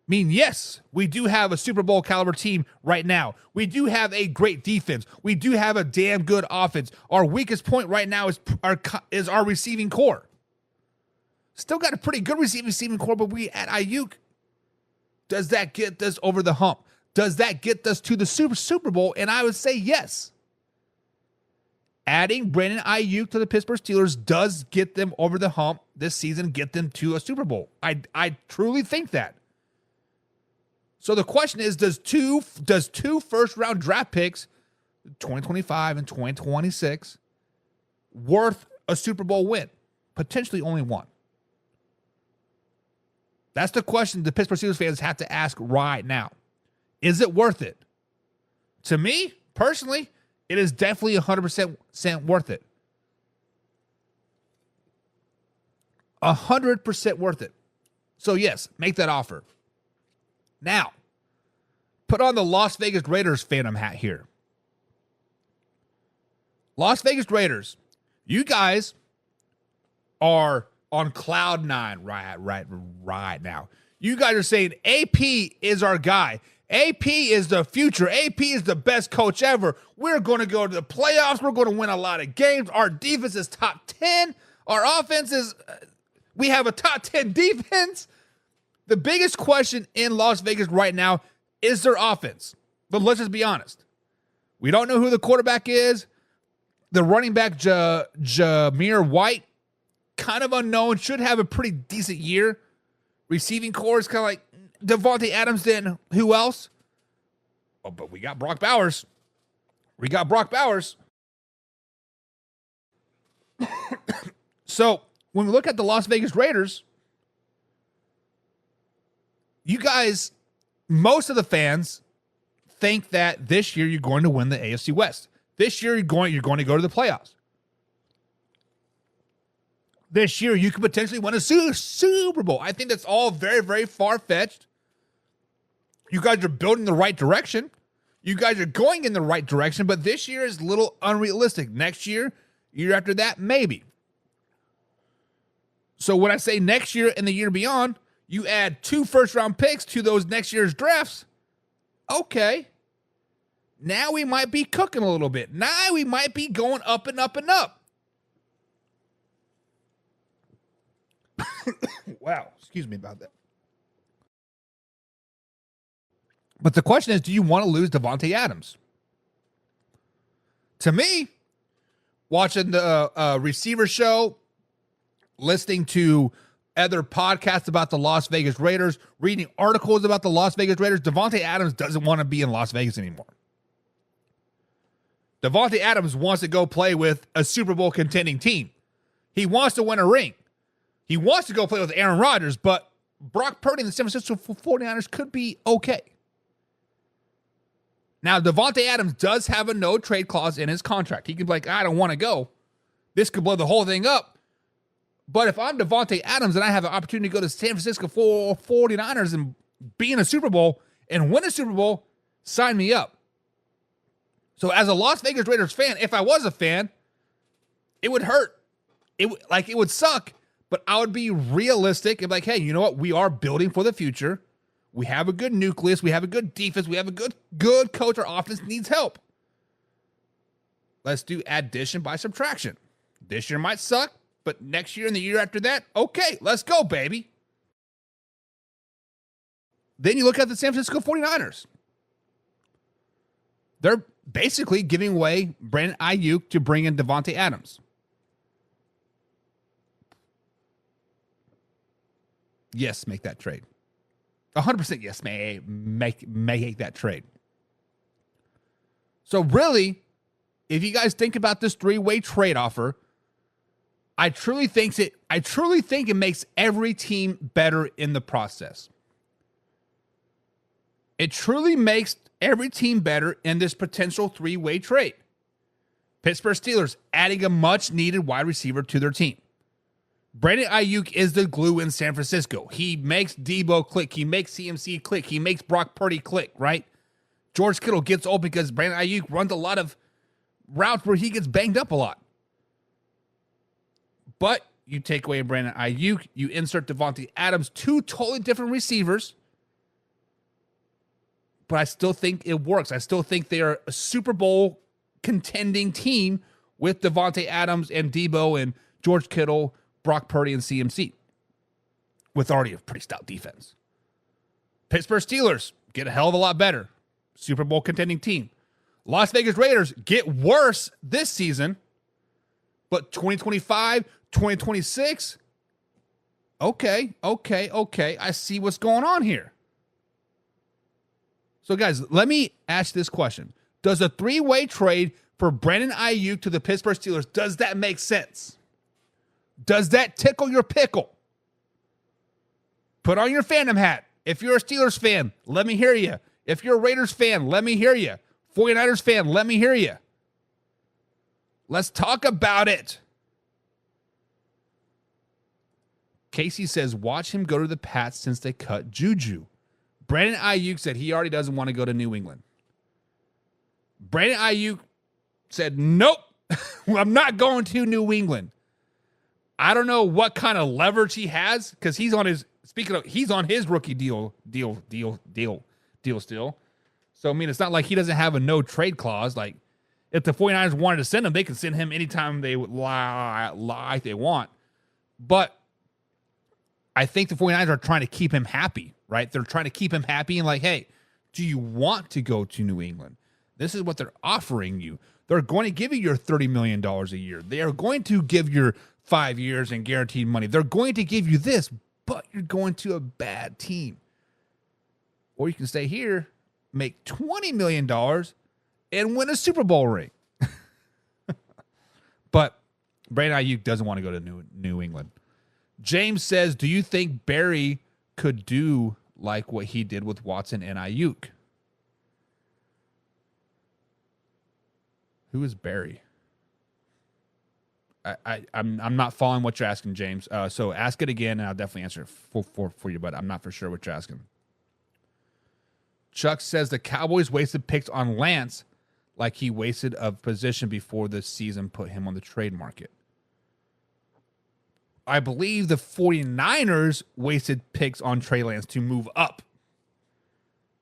I mean, yes, we do have a Super Bowl caliber team right now. We do have a great defense. We do have a damn good offense. Our weakest point right now is our receiving core. Still got a pretty good receiving core, but we at Ayuk. Does that get us over the hump? Does that get us to the Super Bowl? And I would say yes. Adding Brandon Ayuk to the Pittsburgh Steelers does get them over the hump this season, get them to a Super Bowl. I truly think that. So the question is, does two first-round draft picks, 2025 and 2026, worth a Super Bowl win? Potentially only one. That's the question the Pittsburgh Steelers fans have to ask right now. Is it worth it? To me, personally, it is definitely 100% worth it. 100% worth it. So yes, make that offer. Now, put on the Las Vegas Raiders fandom hat here. Las Vegas Raiders, you guys are on cloud 9 right now. You guys are saying AP is our guy. AP is the future. AP is the best coach ever. We're going to go to the playoffs. We're going to win a lot of games. Our defense is top 10. Our offense is, we have a top 10 defense. The biggest question in Las Vegas right now is their offense. But let's just be honest. We don't know who the quarterback is. The running back, Jameer White, kind of unknown, should have a pretty decent year. Receiving core is kind of like Devontae Adams, then who else? Oh, but we got Brock Bowers. So when we look at the Las Vegas Raiders, you guys, most of the fans think that this year you're going to win the AFC West. This year you're going to go to the playoffs. This year you could potentially win a Super Bowl. I think that's all very, very far-fetched. You guys are building the right direction. You guys are going in the right direction, but this year is a little unrealistic. Next year, year after that, maybe. So when I say next year and the year beyond, you add 2 first-round picks to those next year's drafts. Okay. Now we might be cooking a little bit. Now we might be going up and up and up. Wow. Excuse me about that. But the question is, do you want to lose Devontae Adams? To me, watching the receiver show, listening to other podcasts about the Las Vegas Raiders, reading articles about the Las Vegas Raiders, Devontae Adams doesn't want to be in Las Vegas anymore. Devontae Adams wants to go play with a Super Bowl contending team. He wants to win a ring. He wants to go play with Aaron Rodgers, but Brock Purdy and the San Francisco 49ers could be okay. Now, Devontae Adams does have a no-trade clause in his contract. He could be like, I don't want to go. This could blow the whole thing up. But if I'm Devontae Adams and I have an opportunity to go to San Francisco 49ers and be in a Super Bowl and win a Super Bowl, sign me up. So as a Las Vegas Raiders fan, if I was a fan, it would hurt. It would suck, but I would be realistic and be like, hey, you know what? We are building for the future. We have a good nucleus. We have a good defense. We have a good coach. Our offense needs help. Let's do addition by subtraction. This year might suck, but next year and the year after that, okay, let's go, baby. Then you look at the San Francisco 49ers. They're basically giving away Brandon Ayuk to bring in Devontae Adams. Yes, make that trade. 100% yes, make that trade. So really, if you guys think about this 3-way trade offer, I truly think it makes every team better in the process. It truly makes every team better in this potential 3-way trade. Pittsburgh Steelers adding a much-needed wide receiver to their team. Brandon Ayuk is the glue in San Francisco. He makes Debo click. He makes CMC click. He makes Brock Purdy click, right? George Kittle gets old because Brandon Ayuk runs a lot of routes where he gets banged up a lot. But you take away Brandon Ayuk, you insert Devontae Adams, 2 totally different receivers. But I still think it works. I still think they are a Super Bowl contending team with Devontae Adams and Debo and George Kittle, Brock Purdy, and CMC, with already a pretty stout defense. Pittsburgh Steelers get a hell of a lot better. Super Bowl contending team. Las Vegas Raiders get worse this season, but 2025, 2026, okay. I see what's going on here. So, guys, let me ask this question. Does a 3-way trade for Brandon Ayuk to the Pittsburgh Steelers, does that make sense? Does that tickle your pickle? Put on your fandom hat. If you're a Steelers fan, let me hear you. If you're a Raiders fan, let me hear you. 49ers fan, let me hear you. Let's talk about it. Casey says, watch him go to the Pats since they cut Juju. Brandon Ayuk said he already doesn't want to go to New England. Brandon Ayuk said, nope, I'm not going to New England. I don't know what kind of leverage he has because he's on his rookie deal still. So, I mean, it's not like he doesn't have a no trade clause. Like, if the 49ers wanted to send him, they can send him anytime they would lie they want. But I think the 49ers are trying to keep him happy, right? They're trying to keep him happy and like, hey, do you want to go to New England? This is what they're offering you. They're going to give you your $30 million a year. They are going to give your 5 years and guaranteed money. They're going to give you this, but you're going to a bad team. Or you can stay here, make $20 million, and win a Super Bowl ring. But Brandon Ayuk doesn't want to go to New England. James says, do you think Barry could do like what he did with Watson and Ayuk? Who is Barry? I'm not following what you're asking, James. So ask it again, and I'll definitely answer it for you, but I'm not for sure what you're asking. Chuck says the Cowboys wasted picks on Lance like he wasted a position before the season put him on the trade market. I believe the 49ers wasted picks on Trey Lance to move up.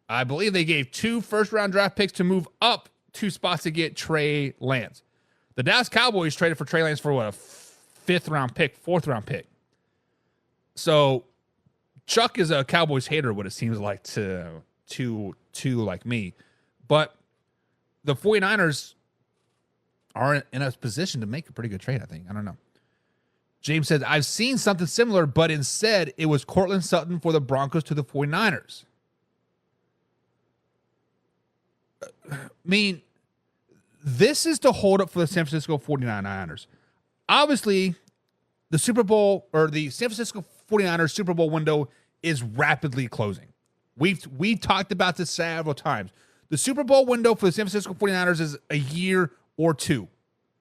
I believe they gave 2 first-round draft picks to move up 2 spots to get Trey Lance. The Dallas Cowboys traded for Trey Lance for what, a 5th-round pick, 4th-round pick. So Chuck is a Cowboys hater, what it seems like to like me. But the 49ers are in a position to make a pretty good trade, I think. I don't know. James says, I've seen something similar, but instead it was Cortland Sutton for the Broncos to the 49ers. I mean, this is to hold up for the San Francisco 49ers. Obviously, the Super Bowl or the San Francisco 49ers Super Bowl window is rapidly closing. We've talked about this several times. The Super Bowl window for the San Francisco 49ers is a year or 2.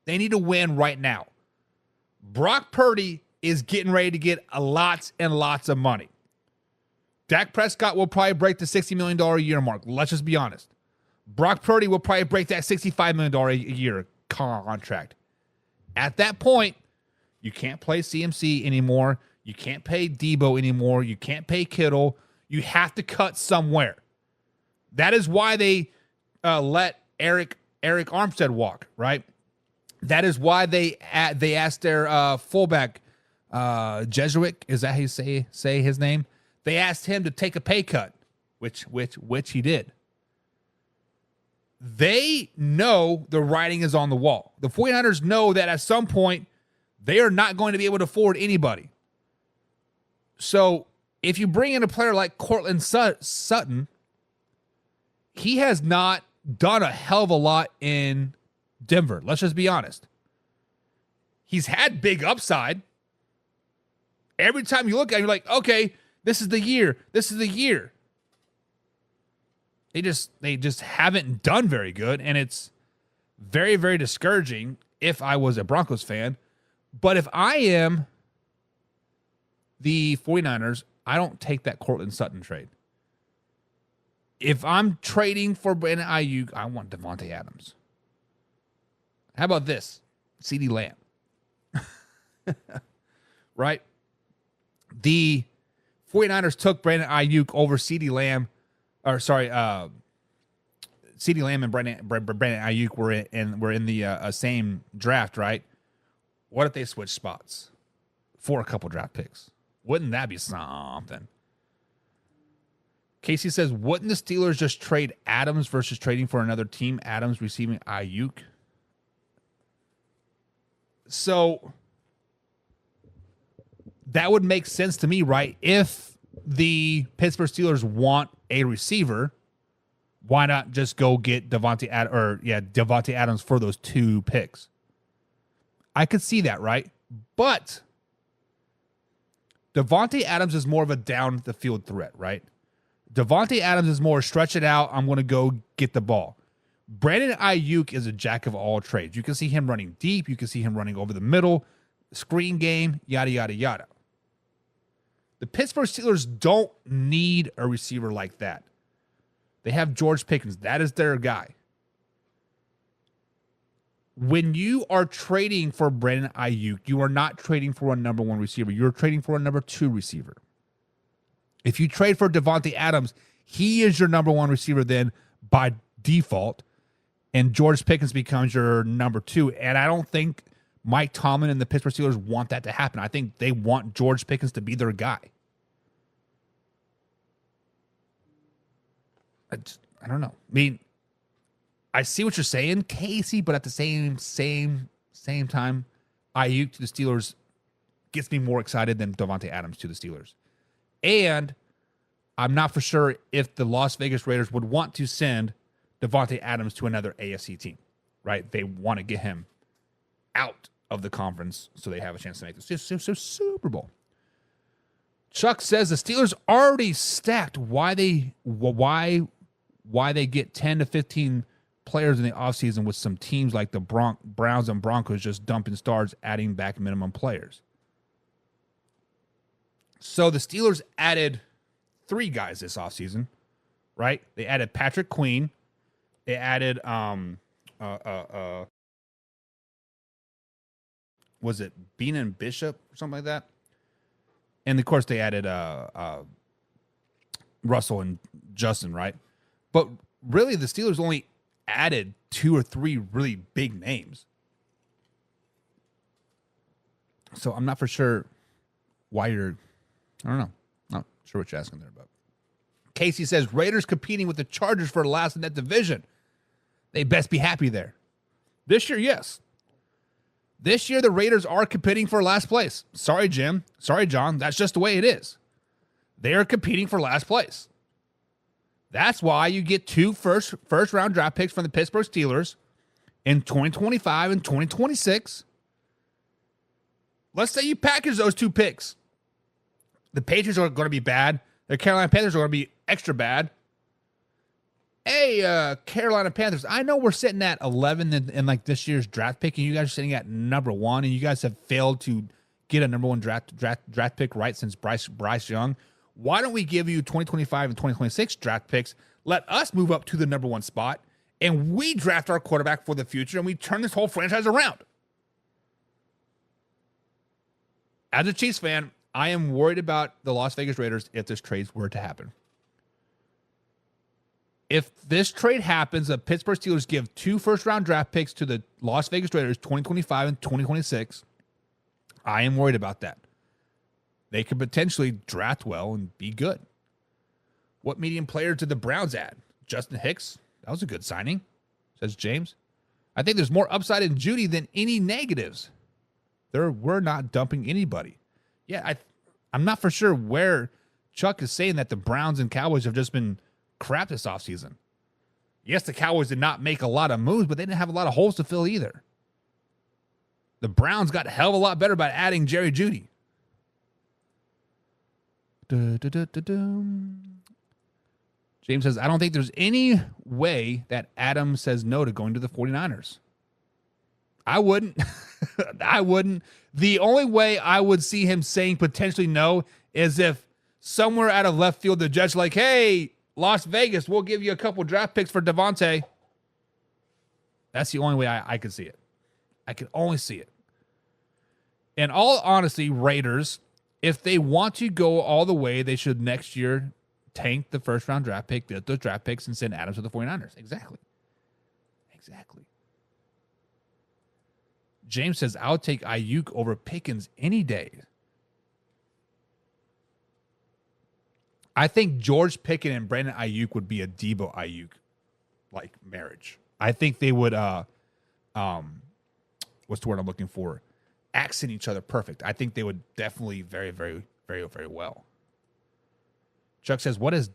They need to win right now. Brock Purdy is getting ready to get lots and lots of money. Dak Prescott will probably break the $60 million a year mark. Let's just be honest. Brock Purdy will probably break that $65 million a year contract. At that point, you can't play CMC anymore. You can't pay Debo anymore. You can't pay Kittle. You have to cut somewhere. That is why they let Eric Armstead walk, right? That is why they asked their fullback, Jesuit, is that how you say his name? They asked him to take a pay cut, which he did. They know the writing is on the wall. The 49ers know that at some point they are not going to be able to afford anybody. So if you bring in a player like Cortland Sutton, he has not done a hell of a lot in Denver. Let's just be honest. He's had big upside. Every time you look at him, you're like, okay, this is the year. This is the year. They just haven't done very good, and it's very, very discouraging if I was a Broncos fan. But if I am the 49ers, I don't take that Cortland Sutton trade. If I'm trading for Brandon Ayuk, I want Devontae Adams. How about this? CeeDee Lamb. Right? The 49ers took Brandon Ayuk over CeeDee Lamb. CeeDee Lamb and Brandon Ayuk were in the same draft, right? What if they switch spots for a couple draft picks? Wouldn't that be something? Casey says, wouldn't the Steelers just trade Adams versus trading for another team? Adams receiving Ayuk. So that would make sense to me, right? If the Pittsburgh Steelers want a receiver, why not just go get Devontae Adams for those 2 picks? I could see that, right? But Devontae Adams is more of a down the field threat, right? Devontae Adams is more stretch it out. I'm going to go get the ball. Brandon Ayuk is a jack of all trades. You can see him running deep. You can see him running over the middle, screen game, yada, yada, yada. The Pittsburgh Steelers don't need a receiver like that. They have George Pickens. That is their guy. When you are trading for Brandon Ayuk, you are not trading for a number 1 receiver. You're trading for a number 2 receiver. If you trade for Devontae Adams, he is your number 1 receiver then by default, and George Pickens becomes your number 2. And I don't think Mike Tomlin and the Pittsburgh Steelers want that to happen. I think they want George Pickens to be their guy. I don't know. I mean, I see what you're saying, Casey, but at the same time, Ayuk to the Steelers gets me more excited than Davante Adams to the Steelers. And I'm not for sure if the Las Vegas Raiders would want to send Davante Adams to another AFC team, right? They want to get him out of the conference so they have a chance to make the Super Bowl. Chuck says the Steelers already stacked. Why they get 10 to 15 players in the offseason with some teams like the Browns and Broncos just dumping stars, adding back minimum players. So the Steelers added 3 guys this offseason, right? They added Patrick Queen. They added was it Bean and Bishop or something like that? And of course they added Russell and Justin, right? But really the Steelers only added 2 or 3 really big names. So I'm not for sure why you're, I don't know. Not sure what you're asking there about. Casey says Raiders competing with the Chargers for last in that division. They best be happy there. This year, yes. This year, the Raiders are competing for last place. Sorry, Jim. Sorry, John. That's just the way it is. They are competing for last place. That's why you get 2 first round draft picks from the Pittsburgh Steelers in 2025 and 2026. Let's say you package those 2 picks. The Patriots are going to be bad. The Carolina Panthers are going to be extra bad. Hey, Carolina Panthers, I know we're sitting at 11 in like this year's draft pick, and you guys are sitting at number 1, and you guys have failed to get a number 1 draft pick right since Bryce Young. Why don't we give you 2025 and 2026 draft picks? Let us move up to the number 1 spot, and we draft our quarterback for the future, and we turn this whole franchise around. As a Chiefs fan, I am worried about the Las Vegas Raiders if this trade were to happen. If this trade happens, the Pittsburgh Steelers give 2 first-round draft picks to the Las Vegas Raiders, 2025 and 2026, I am worried about that. They could potentially draft well and be good. What medium player did the Browns add? Justin Hicks? That was a good signing, says James. I think there's more upside in Judy than any negatives. We're not dumping anybody. Yeah, I'm not for sure where Chuck is saying that the Browns and Cowboys have just been crap this offseason. Yes, the Cowboys did not make a lot of moves, but they didn't have a lot of holes to fill either. The Browns got a hell of a lot better by adding Jerry Jeudy. James says, I don't think there's any way that Adam says no to going to the 49ers. I wouldn't. I wouldn't. The only way I would see him saying potentially no is if somewhere out of left field, the judge like, hey, Las Vegas, we'll give you a couple draft picks for Davante. That's the only way I could see it. I can only see it. In all honesty, Raiders, if they want to go all the way, they should next year tank the first-round draft pick, get those draft picks, and send Adams to the 49ers. Exactly. James says, I'll take Ayuk over Pickens any day. I think George Pickens and Brandon Ayuk would be a Debo Ayuk like marriage. I think they would what's the word I'm looking for? Accent each other perfect. I think they would definitely very, very, very, very well. Chuck says, what has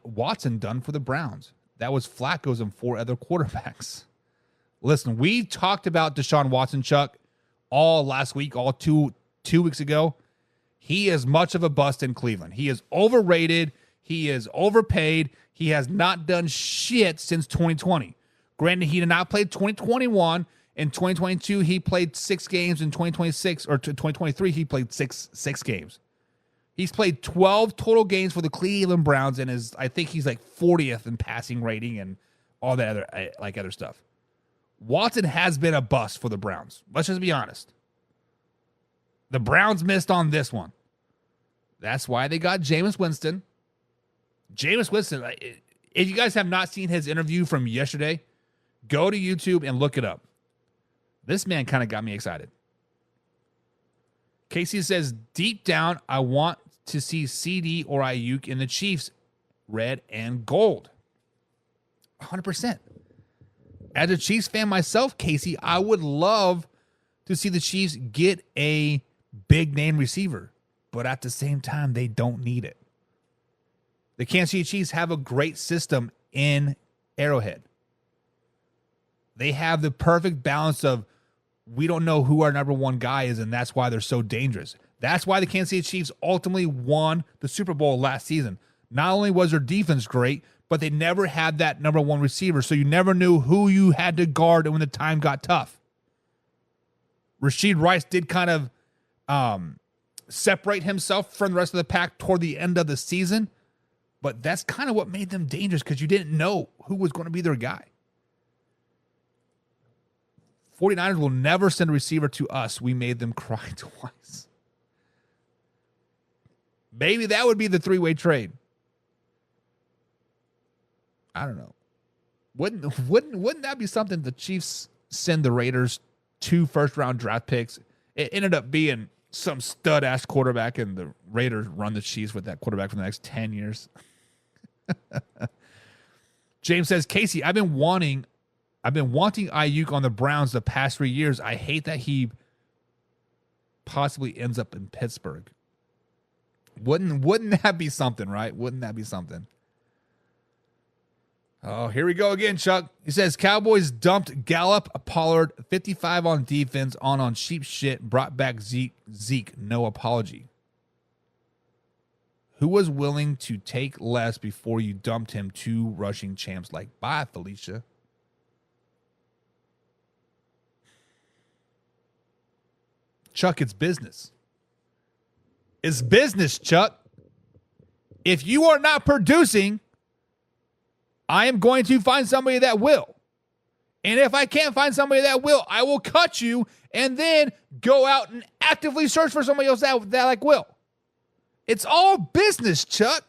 Watson done for the Browns? That was Flacco's and 4 other quarterbacks. Listen, we talked about Deshaun Watson, Chuck, all last week, all two weeks ago. He is much of a bust in Cleveland. He is overrated. He is overpaid. He has not done shit since 2020. Granted, he did not play 2021. In 2022, he played 6 games. In 2026 or 2023, he played six games. He's played 12 total games for the Cleveland Browns, and I think he's like 40th in passing rating and all that other stuff. Watson has been a bust for the Browns. Let's just be honest. The Browns missed on this one. That's why they got Jameis Winston. Jameis Winston, if you guys have not seen his interview from yesterday, go to YouTube and look it up. This man kind of got me excited. Casey says, deep down, I want to see CeeDee or Ayuk in the Chiefs, red and gold. 100%. As a Chiefs fan myself, Casey, I would love to see the Chiefs get a big name receiver, but at the same time, they don't need it. The Kansas City Chiefs have a great system in Arrowhead. They have the perfect balance of we don't know who our number one guy is, and that's why they're so dangerous. That's why the Kansas City Chiefs ultimately won the Super Bowl last season. Not only was their defense great, but they never had that number one receiver, so you never knew who you had to guard when the time got tough. Rashid Rice did kind of separate himself from the rest of the pack toward the end of the season, but that's kind of what made them dangerous because you didn't know who was going to be their guy. 49ers will never send a receiver to us. We made them cry twice. Maybe that would be the three-way trade. I don't know. Wouldn't that be something the Chiefs send the Raiders 2 first-round draft picks? It ended up being some stud-ass quarterback, and the Raiders run the Chiefs with that quarterback for the next 10 years. James says, Casey, I've been wanting Ayuk on the Browns the past 3 years. I hate that he possibly ends up in Pittsburgh. Wouldn't that be something, right? Wouldn't that be something? Oh, here we go again, Chuck. He says, Cowboys dumped Gallup, Pollard, 55 on defense, on cheap shit, brought back Zeke, no apology. Who was willing to take less before you dumped him 2 rushing champs? Like, bye, Felicia. Chuck, it's business. It's business, Chuck. If you are not producing, I am going to find somebody that will. And if I can't find somebody that will, I will cut you and then go out and actively search for somebody else that like will. It's all business, Chuck.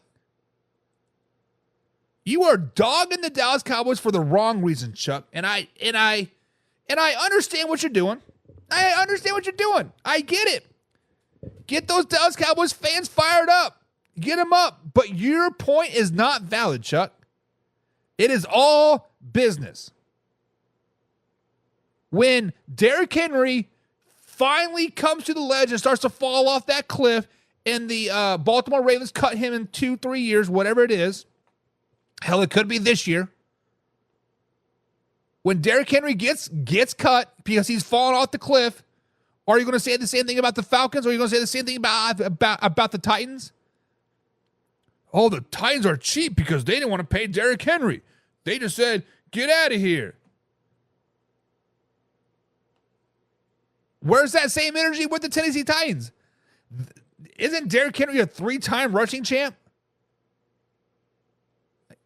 You are dogging the Dallas Cowboys for the wrong reason, Chuck. And I understand what you're doing. I understand what you're doing. I get it. Get those Dallas Cowboys fans fired up. Get them up. But your point is not valid, Chuck. It is all business. When Derrick Henry finally comes to the ledge and starts to fall off that cliff, and the Baltimore Ravens cut him in 2-3 years, whatever it is, hell, it could be this year. When Derrick Henry gets cut because he's fallen off the cliff, are you going to say the same thing about the Falcons? Or are you going to say the same thing about the Titans? Oh, the Titans are cheap because they didn't want to pay Derrick Henry. They just said, get out of here. Where's that same energy with the Tennessee Titans? Isn't Derrick Henry a 3-time rushing champ?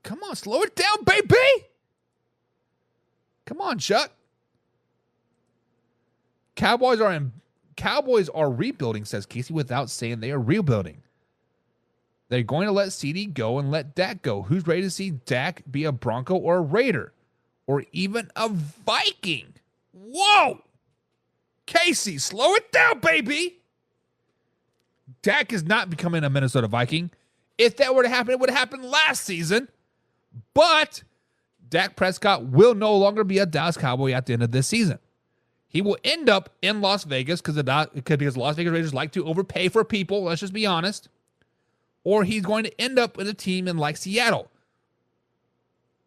Come on, slow it down, baby. Come on, Chuck. Cowboys are rebuilding, says Casey, without saying they are rebuilding. They're going to let CeeDee go and let Dak go. Who's ready to see Dak be a Bronco or a Raider? Or even a Viking? Whoa! Casey, slow it down, baby! Dak is not becoming a Minnesota Viking. If that were to happen, it would have happened last season. But Dak Prescott will no longer be a Dallas Cowboy at the end of this season. He will end up in Las Vegas because the Las Vegas Raiders like to overpay for people. Let's just be honest. Or he's going to end up in a team in like Seattle.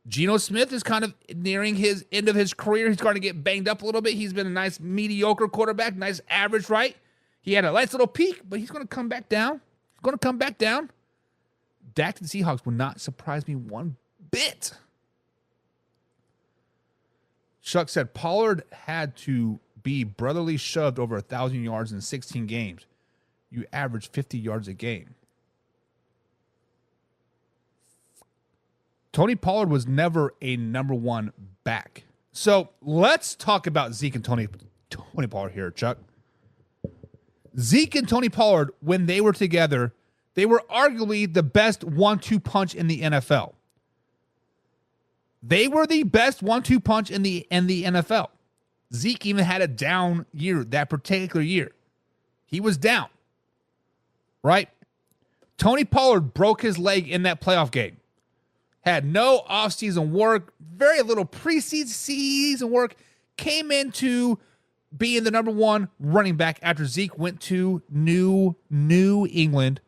Geno Smith is kind of nearing his end of his career. He's going to get banged up a little bit. He's been a nice mediocre quarterback, nice average, right? He had a nice little peak, but he's going to come back down. He's going to come back down. Dak to the Seahawks would not surprise me one bit. Chuck said Pollard had to be brotherly shoved over 1,000 yards in 16 games. You average 50 yards a game. Tony Pollard was never a number one back. So let's talk about Zeke and Tony Pollard here, Chuck. Zeke and Tony Pollard, when they were together, they were arguably the best 1-2 punch in the NFL. They were the best 1-2 punch in the NFL. Zeke even had a down year that particular year. He was down, right? Tony Pollard broke his leg in that playoff game. had no offseason work, very little preseason work, came into being the number one running back after Zeke went to New England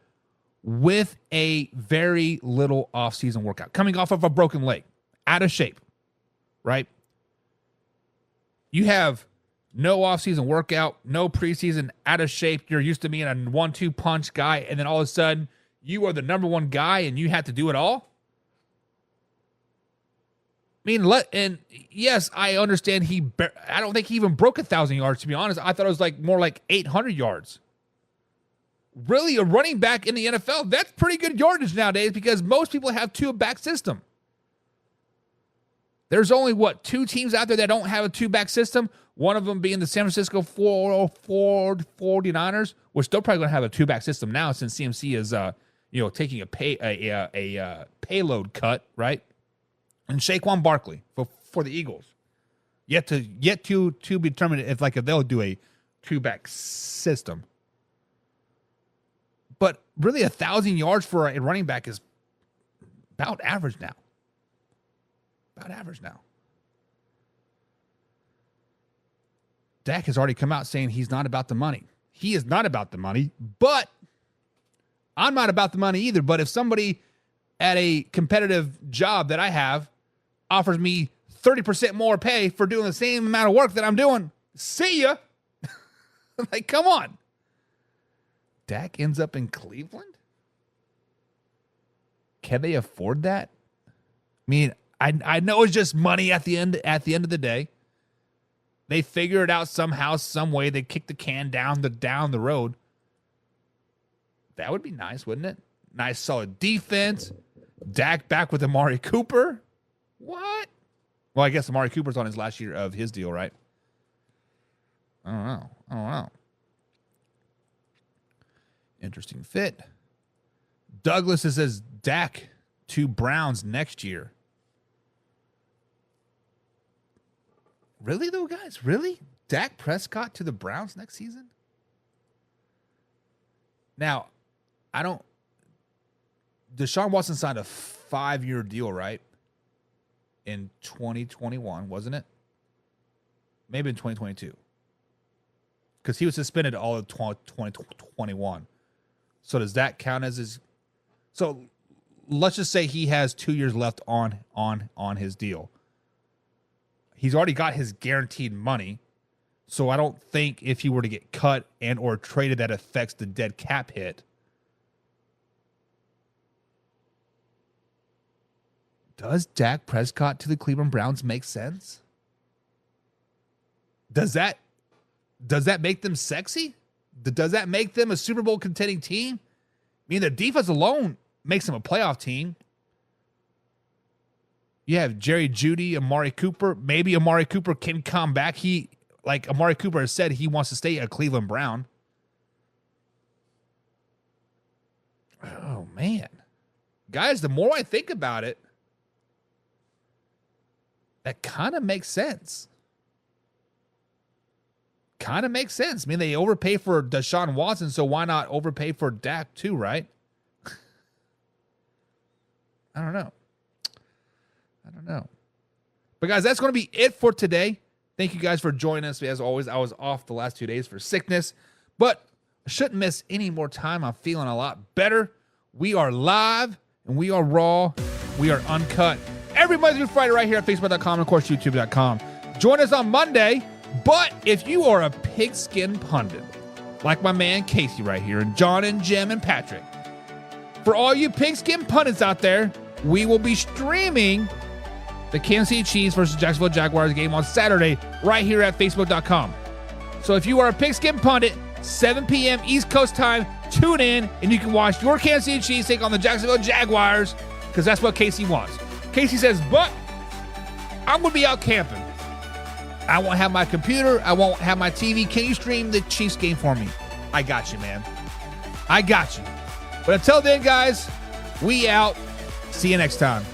with a very little offseason workout, coming off of a broken leg, out of shape, right? You have no offseason workout, no preseason, out of shape. You're used to being a 1-2 punch guy, and then all of a sudden, you are the number one guy, and you have to do it all? I mean, and yes, I understand I don't think he even broke 1,000 yards, to be honest. I thought it was more like 800 yards. Really, a running back in the NFL, that's pretty good yardage nowadays because most people have two-back system. There's only, 2 teams out there that don't have a two-back system? One of them being the San Francisco 49ers, which they're probably going to have a two-back system now since CMC is, taking a payload cut, right? And Saquon Barkley for the Eagles. Yet to be determined if they'll do a two-back system. But really, 1,000 yards for a running back is about average now. Dak has already come out saying he's not about the money. He is not about the money, but I'm not about the money either. But if somebody at a competitive job that I have offers me 30% more pay for doing the same amount of work that I'm doing, see ya. Come on. Dak ends up in Cleveland? Can they afford that? I mean, I know it's just money at the end of the day. They figure it out somehow, some way. They kick the can down the road. That would be nice, wouldn't it? Nice, solid defense. Dak back with Amari Cooper. What? Well, I guess Amari Cooper's on his last year of his deal, right? I don't know. Interesting fit. Douglas says Dak to Browns next year. Really, though, guys? Really? Dak Prescott to the Browns next season? Now, Deshaun Watson signed a 5-year deal, right? In 2021, wasn't it? Maybe in 2022. Because he was suspended all of 2021. So does that count as his... So let's just say he has 2 years left on his deal. He's already got his guaranteed money. So I don't think if he were to get cut and or traded that affects the dead cap hit. Does Dak Prescott to the Cleveland Browns make sense? Does that make them sexy? Does that make them a Super Bowl contending team? I mean, the defense alone makes them a playoff team. You have Jerry Jeudy, Amari Cooper. Maybe Amari Cooper can come back. Amari Cooper has said he wants to stay a Cleveland Brown. Oh, man. Guys, the more I think about it, that kind of makes sense. I mean, they overpay for Deshaun Watson, so why not overpay for Dak too, right? I don't know. But guys, that's going to be it for today. Thank you guys for joining us. As always, I was off the last 2 days for sickness, but I shouldn't miss any more time. I'm feeling a lot better. We are live and we are raw. We are uncut. Every Monday through Friday right here at Facebook.com and of course YouTube.com. Join us on Monday. But if you are a pigskin pundit, like my man Casey right here, and John and Jim and Patrick, for all you pigskin pundits out there, we will be streaming the Kansas City Chiefs versus Jacksonville Jaguars game on Saturday right here at Facebook.com. So if you are a pigskin pundit, 7 p.m. East Coast time, tune in and you can watch your Kansas City Chiefs take on the Jacksonville Jaguars because that's what Casey wants. Casey says, but I'm going to be out camping. I won't have my computer. I won't have my TV. Can you stream the Chiefs game for me? I got you, man. I got you. But until then, guys, we out. See you next time.